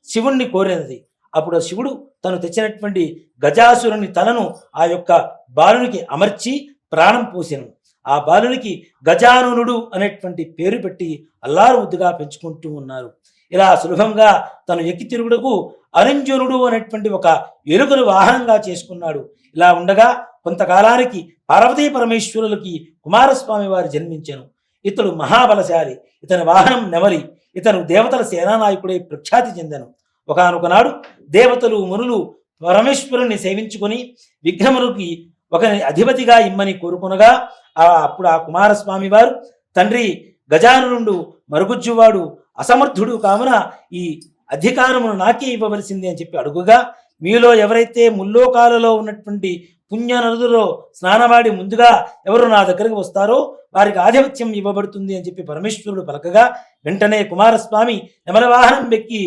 శివుణ్ణి కోరినది. అప్పుడు శివుడు తను తెచ్చినటువంటి గజాసురుని తలను ఆ యొక్క బాలునికి అమర్చి ప్రాణం పోసెను. ఆ బాలునికి గజానునుడు అనేటువంటి పేరు పెట్టి అల్లారు ముద్దుగా పెంచుకుంటూ ఉన్నారు. ఇలా సులభంగా తను ఎక్కి తిరుగుడుకు అరంజనుడు అనేటువంటి ఒక ఎలుకను వాహనంగా చేసుకున్నాడు. ఇలా ఉండగా కొంతకాలానికి పార్వతీ పరమేశ్వరులకి కుమారస్వామి వారు జన్మించెను. ఇతడు మహాబలశాలి. ఇతని వాహనం నెమలి. ఇతను దేవతల సేనానాయకుడై ప్రఖ్యాతి చెందెను. ఒకానొక నాడు దేవతలు మునులు పరమేశ్వరుణ్ణి సేవించుకొని విఘ్నములకి ఒకని అధిపతిగా ఇమ్మని కోరుకునగా అప్పుడు ఆ కుమారస్వామి వారు, తండ్రి గజానునుడు మరుగుజ్జువాడు, అసమర్థుడు కావున ఈ అధికారమును నాకే ఇవ్వవలసింది అని చెప్పి అడుగుగా, మీలో ఎవరైతే ముల్లోకాలలో ఉన్నటువంటి పుణ్య నదులలో స్నానవాడి ముందుగా ఎవరు నా దగ్గరకు వస్తారో వారికి ఆధిపత్యం ఇవ్వబడుతుంది అని చెప్పి పరమేశ్వరుడు పలకగా వెంటనే కుమారస్వామి నెమల వాహనం ఎక్కి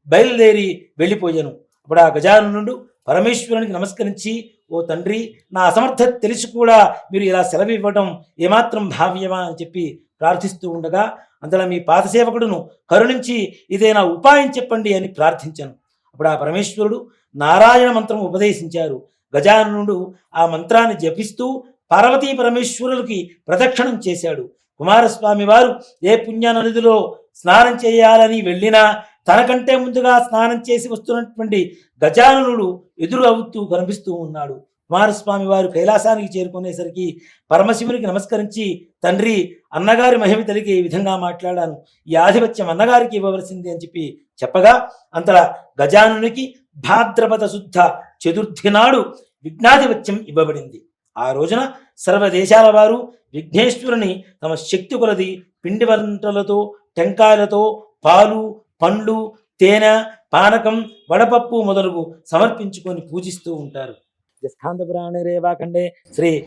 బయలుదేరి వెళ్ళిపోయాను. అప్పుడు ఆ గజానునుడు పరమేశ్వరునికి నమస్కరించి, ఓ తండ్రి, నా అసమర్థత తెలిసి కూడా మీరు ఇలా సెలవు ఇవ్వడం ఏమాత్రం భావ్యమా అని చెప్పి ప్రార్థిస్తూ ఉండగా, అందులో మీ పాదసేవకుడును కరుణించి ఇదేనా ఉపాయం చెప్పండి అని ప్రార్థించాను. అప్పుడు ఆ పరమేశ్వరుడు నారాయణ మంత్రం ఉపదేశించారు. గజానునుడు ఆ మంత్రాన్ని జపిస్తూ పార్వతీ పరమేశ్వరులకి ప్రదక్షిణం చేశాడు. కుమారస్వామి వారు ఏ పుణ్య నదిలో స్నానం చేయాలని వెళ్ళినా తనకంటే ముందుగా స్నానం చేసి వస్తున్నటువంటి గజానునుడు ఎదురు అవుతూ కనిపిస్తూ ఉన్నాడు. కుమారస్వామి వారు కైలాసానికి చేరుకునేసరికి పరమశివునికి నమస్కరించి, తండ్రి, అన్నగారి మహిమ తెలికి ఈ విధంగా మాట్లాడాను, ఈ ఆధిపత్యం అన్నగారికి ఇవ్వవలసింది అని చెప్పి చెప్పగా, అంతలా గజానునికి భాద్రపద శుద్ధ చతుర్థి నాడు విఘ్నాధిపత్యం ఇవ్వబడింది. ఆ రోజున సర్వదేశాల వారు విఘ్నేశ్వరుని తమ శక్తి కొలది పిండి వంటలతో, టెంకాయలతో, పాలు, పండ్లు, తేనె, పానకం, వడపప్పు మొదలగు సమర్పించుకొని పూజిస్తూ ఉంటారు. స్కాంద పురాణే రేవాఖండే శ్రీ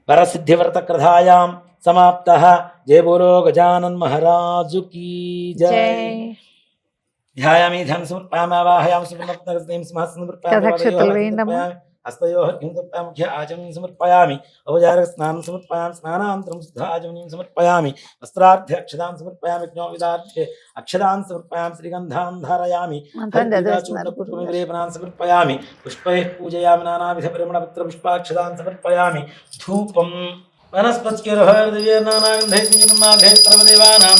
వరసిద్ధివ్రత కథాయాం సమాప్తః. జయ బోలో గజానన్ మహారాజు కీ జయ. ధ్యాయామి ధ్యాన సమర్పయామి ఆవాహయామి సువర్ణరత్నగతేం సింహాసనం సమర్పయామి హస్తయోః ముఖ్య ఆచమనీయం సమర్పయామి. ఔపచారిక స్నానం సమర్పయామి. స్నానానంతరం శుద్ధ ఆచమనీయం సమర్పయామి. వస్త్రార్థ్య అక్షదాన్ సమర్పయామి. జ్ఞోవిదార్థ్యే అక్షదాన్ సమర్పయామి. శ్రీగంధాన్ ధారయామి. లేపనాన్ సమర్పయామి. పుష్పైః పూజయామి. నానావిధ పరిమళపత్ర పుష్పాక్షదాన్ సమర్పయామి. ధూపం వనస్పత్యోర్హర్దేవానాం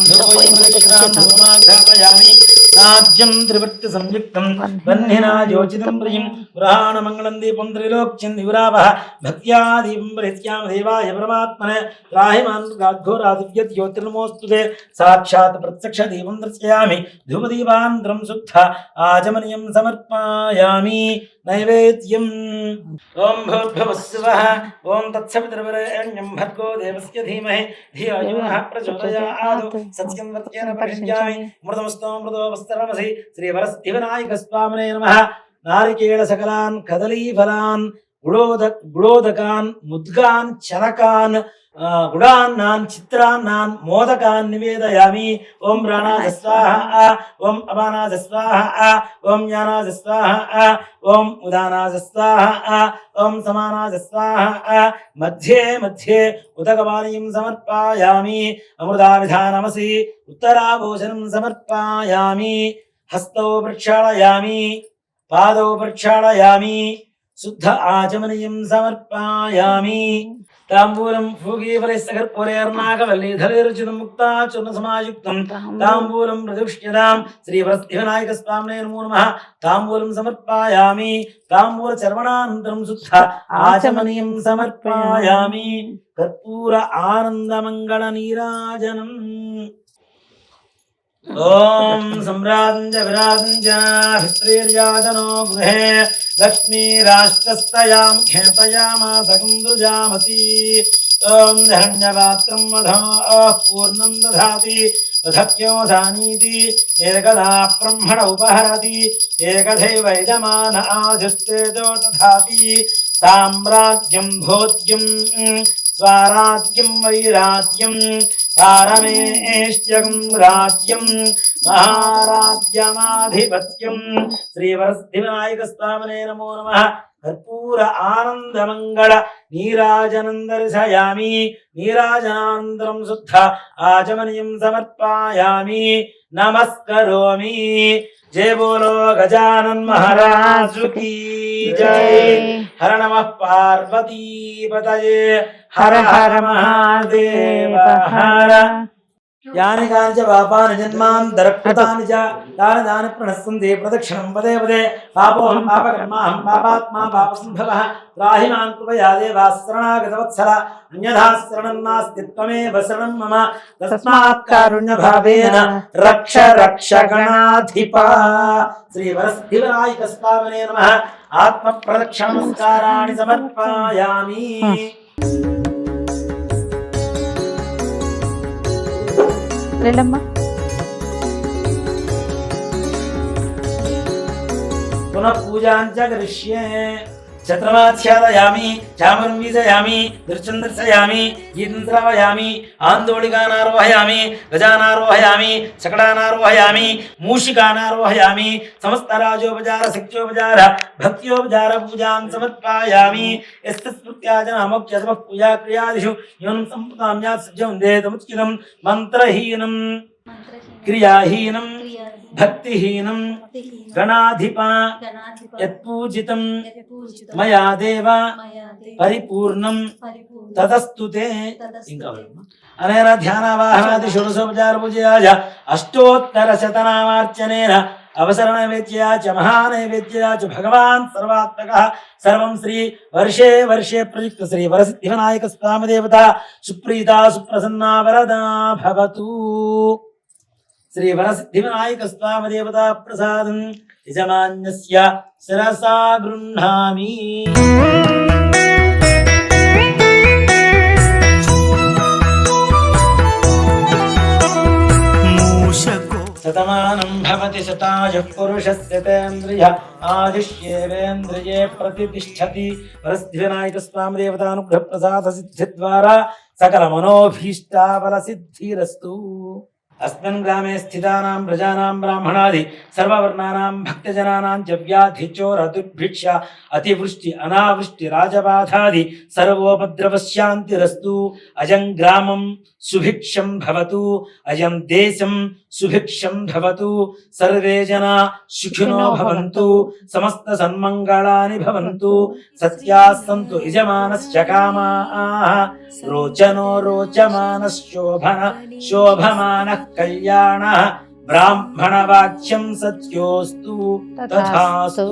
నాజ్యం త్రివృత్తి సంయుక్తం వన్నినా యోచితం ప్రియం పురాణమంగళం దీపం త్రైలోక్యం దివరావః భక్త్యా దీపం పరిత్యామ దేవాయ పరమాత్మనే త్రాహిమాన్ గాఘోరాదివ్యత్ జ్యోతిర్నమోస్తుతే. సాక్షాత్ ప్రత్యక్ష దీపం దర్శయామి. ధూపదీపానంతరం శుద్ధ ఆచమనీయం సమర్పయామి. నైవేద్యం ఓం భూర్భువస్సువః ఓం తత్సవితుర్వరేణ్యం భర్గో దేవస్య ధీమహి ధియో యో నః ప్రచోదయాత్. సత్యం వత్యేన పరిష్యామి. మృతమస్తోమృతో వస్త్రమసి. శ్రీ వరసిద్ధివినాయక స్వామినే నమః. నారికేళ సకలాన్ కదలీఫలాన్ గుడోదకాన్ ముద్గాన్ చనకాన్ గుడాన్నాన్ చిత్రాన్నాన్ మోదకాన్ నివేదయామి. ఓం ప్రాణాయ స్వాహా. ఓం అపానాయ స్వాహా. ఓం జ్ఞానాయ స్వాహా. ఓం ఉదానాయ స్వాహా. ఓం సమానాయ స్వాహా. మధ్యే మధ్యే ఉదకపానీయం సమర్పయామి. అమృతావిధానమసి. ఉత్తరాభోజనం సమర్పయామి. హస్తౌ ప్రక్షాళయామి. పాదౌ ప్రక్షాళయామి. శుద్ధ ఆచమనీయం సమర్పయామి. తాంబూలం భూగీఫలైస్సకర్పూరేర్నాగవల్లీధరైరుచితం ముక్తాచూర్ణ సమాయుక్తం తాంబూలం ప్రతిష్ఠ్యతాం. శ్రీ వరసిద్ధివినాయక స్వామినే నమో నమః. తాంబూలం సమర్పయామి. తాంబూల చర్వణానంతరం శుద్ధ ఆచమనీయం సమర్పయామి. కర్పూర ఆనందమంగళ నీరాజనం. ఓం సమ్రాజంచ విరాజంచ భిత్రీర్యాజనో గృహే లక్ష్మీరాష్ట్రస్తయా ముఖ్యతయామాసకుందృజామసి. ఓం హిరణ్యపాత్రం వధో పూర్ణం దధాతి వధప్యోధానీతి. ఏకదా బ్రహ్మణ ఉపహరతి ఏకథైవ యజమాన ఆజుస్తేజో దధాతి. సామ్రాజ్యం భోజ్యం స్వరాజ్యం వైరాజ్యం పారమేష్ట్యం రాజ్యం మహారాజ్యమాధిపత్యం. శ్రీ వరసిద్ధివినాయక స్వామినే నమో నమః. కర్పూర ఆనందమంగళ నీరాజనం దర్శయామి. నీరాజనానంతరం శుద్ధ ఆచమనీయం సమర్పయామి. నమస్కరోమి. జయ బోలో గజానన్ మహారాజు కీ జయ. హర నమః పార్వతీపతయే. హర హర మహాదేవ హర. యాని కాని చ పాపాని జన్మాంతరకృతాని చ తాని తాని ప్రణశ్యంతి ప్రదక్షిణం పదే పదే. పాపోహం పాపకర్మాహం పాపాత్మా పాపసంభవః. త్రాహి మాం కృపయా దేవా శరణాగతవత్సల. అన్యథా శరణం నాస్తి త్వమేవ శరణం మమ. తస్మాత్ కారుణ్యభావేన రక్ష రక్ష గణాధిపా. శ్రీ వరసిద్ధివినాయక స్వామినే నమః. ఆత్మ ప్రదక్షిణ నమస్కారాణి సమర్పయామి. పునః పూజాంచ కరిష్యే. ఛత్రమాధ్యాదయామి. చామరం వీజయామి. దృశ్యం దర్శయామి. గీతం శ్రావయామి. ఆందోళికానారోహయామి. గజానారోహయామి. శకటానారోహయామి. మూషికానారోహయామి. సమస్త రాజోపచార శక్త్యోపచార భక్త్యోపచార పూజాన్ సమర్పయామి. యస్మృత్యాజనమోక్ష్యతమ పూజా క్రియాదిషు యోనం సంపదాం యాత్ సజ్జం దేతముచ్యుతం. మంత్రహీనం క్రియాహీనం భక్తిహీనం గణాధిప యత్పూజితం మయా దేవ పరిపూర్ణం తదస్తుతే. ఇంకా అనేన ధ్యానవాహనాది షోడశోపచార పూజయాయ అష్టోత్తర శతనామార్చనేన అవసర నైవేద్యా చ మహానైవేద్యా చ భగవాన్ సర్వాత్మకః. సర్వం శ్రీ వర్షే వర్షే ప్రయుక్త శ్రీ వరసిద్ధివినాయక స్వామి దేవత సుప్రీతా సుప్రసన్నా వరదా భవతు. శ్రీ వరసిద్ధివినాయక స్వామి దేవతా ప్రసాదం యజమాన్యస్య శిరసా గృహ్ణామి. శతమానం భవతి శతాయుః పురుషస్య తేంద్రియ ఆదిశ్యేవేంద్రియే ప్రతిష్టతి. పరస్థివినాయక స్వామి దేవతానుగ్రహ ప్రసాద సిద్ధి ద్వారా సకల మనోభీష్టాబల సిద్ధిరస్తు. అస్మిన్ గ్రామే స్థితానాం ప్రజానాం బ్రాహ్మణాది సర్వవర్ణానాం భక్తజనానాం చ వ్యాధి చోర దుర్భిక్ష అతివృష్టి అనావృష్టి రాజబాధాది సర్వోపద్రవశాంతిరస్తు. అయం గ్రామం సుభిక్షం భవతు, అయం దేశం సుభిక్షం భవతు, సర్వే జనా సుఖినో భవంతు, సమస్త సన్మంగళాని భవంతు, సత్యాః సంతు యజమానస్య కామాః, రోచనో రోచమానః శోభమానః కళ్యాణః, బ్రాహ్మణవాక్యం సత్యోస్తు తథాస్తు.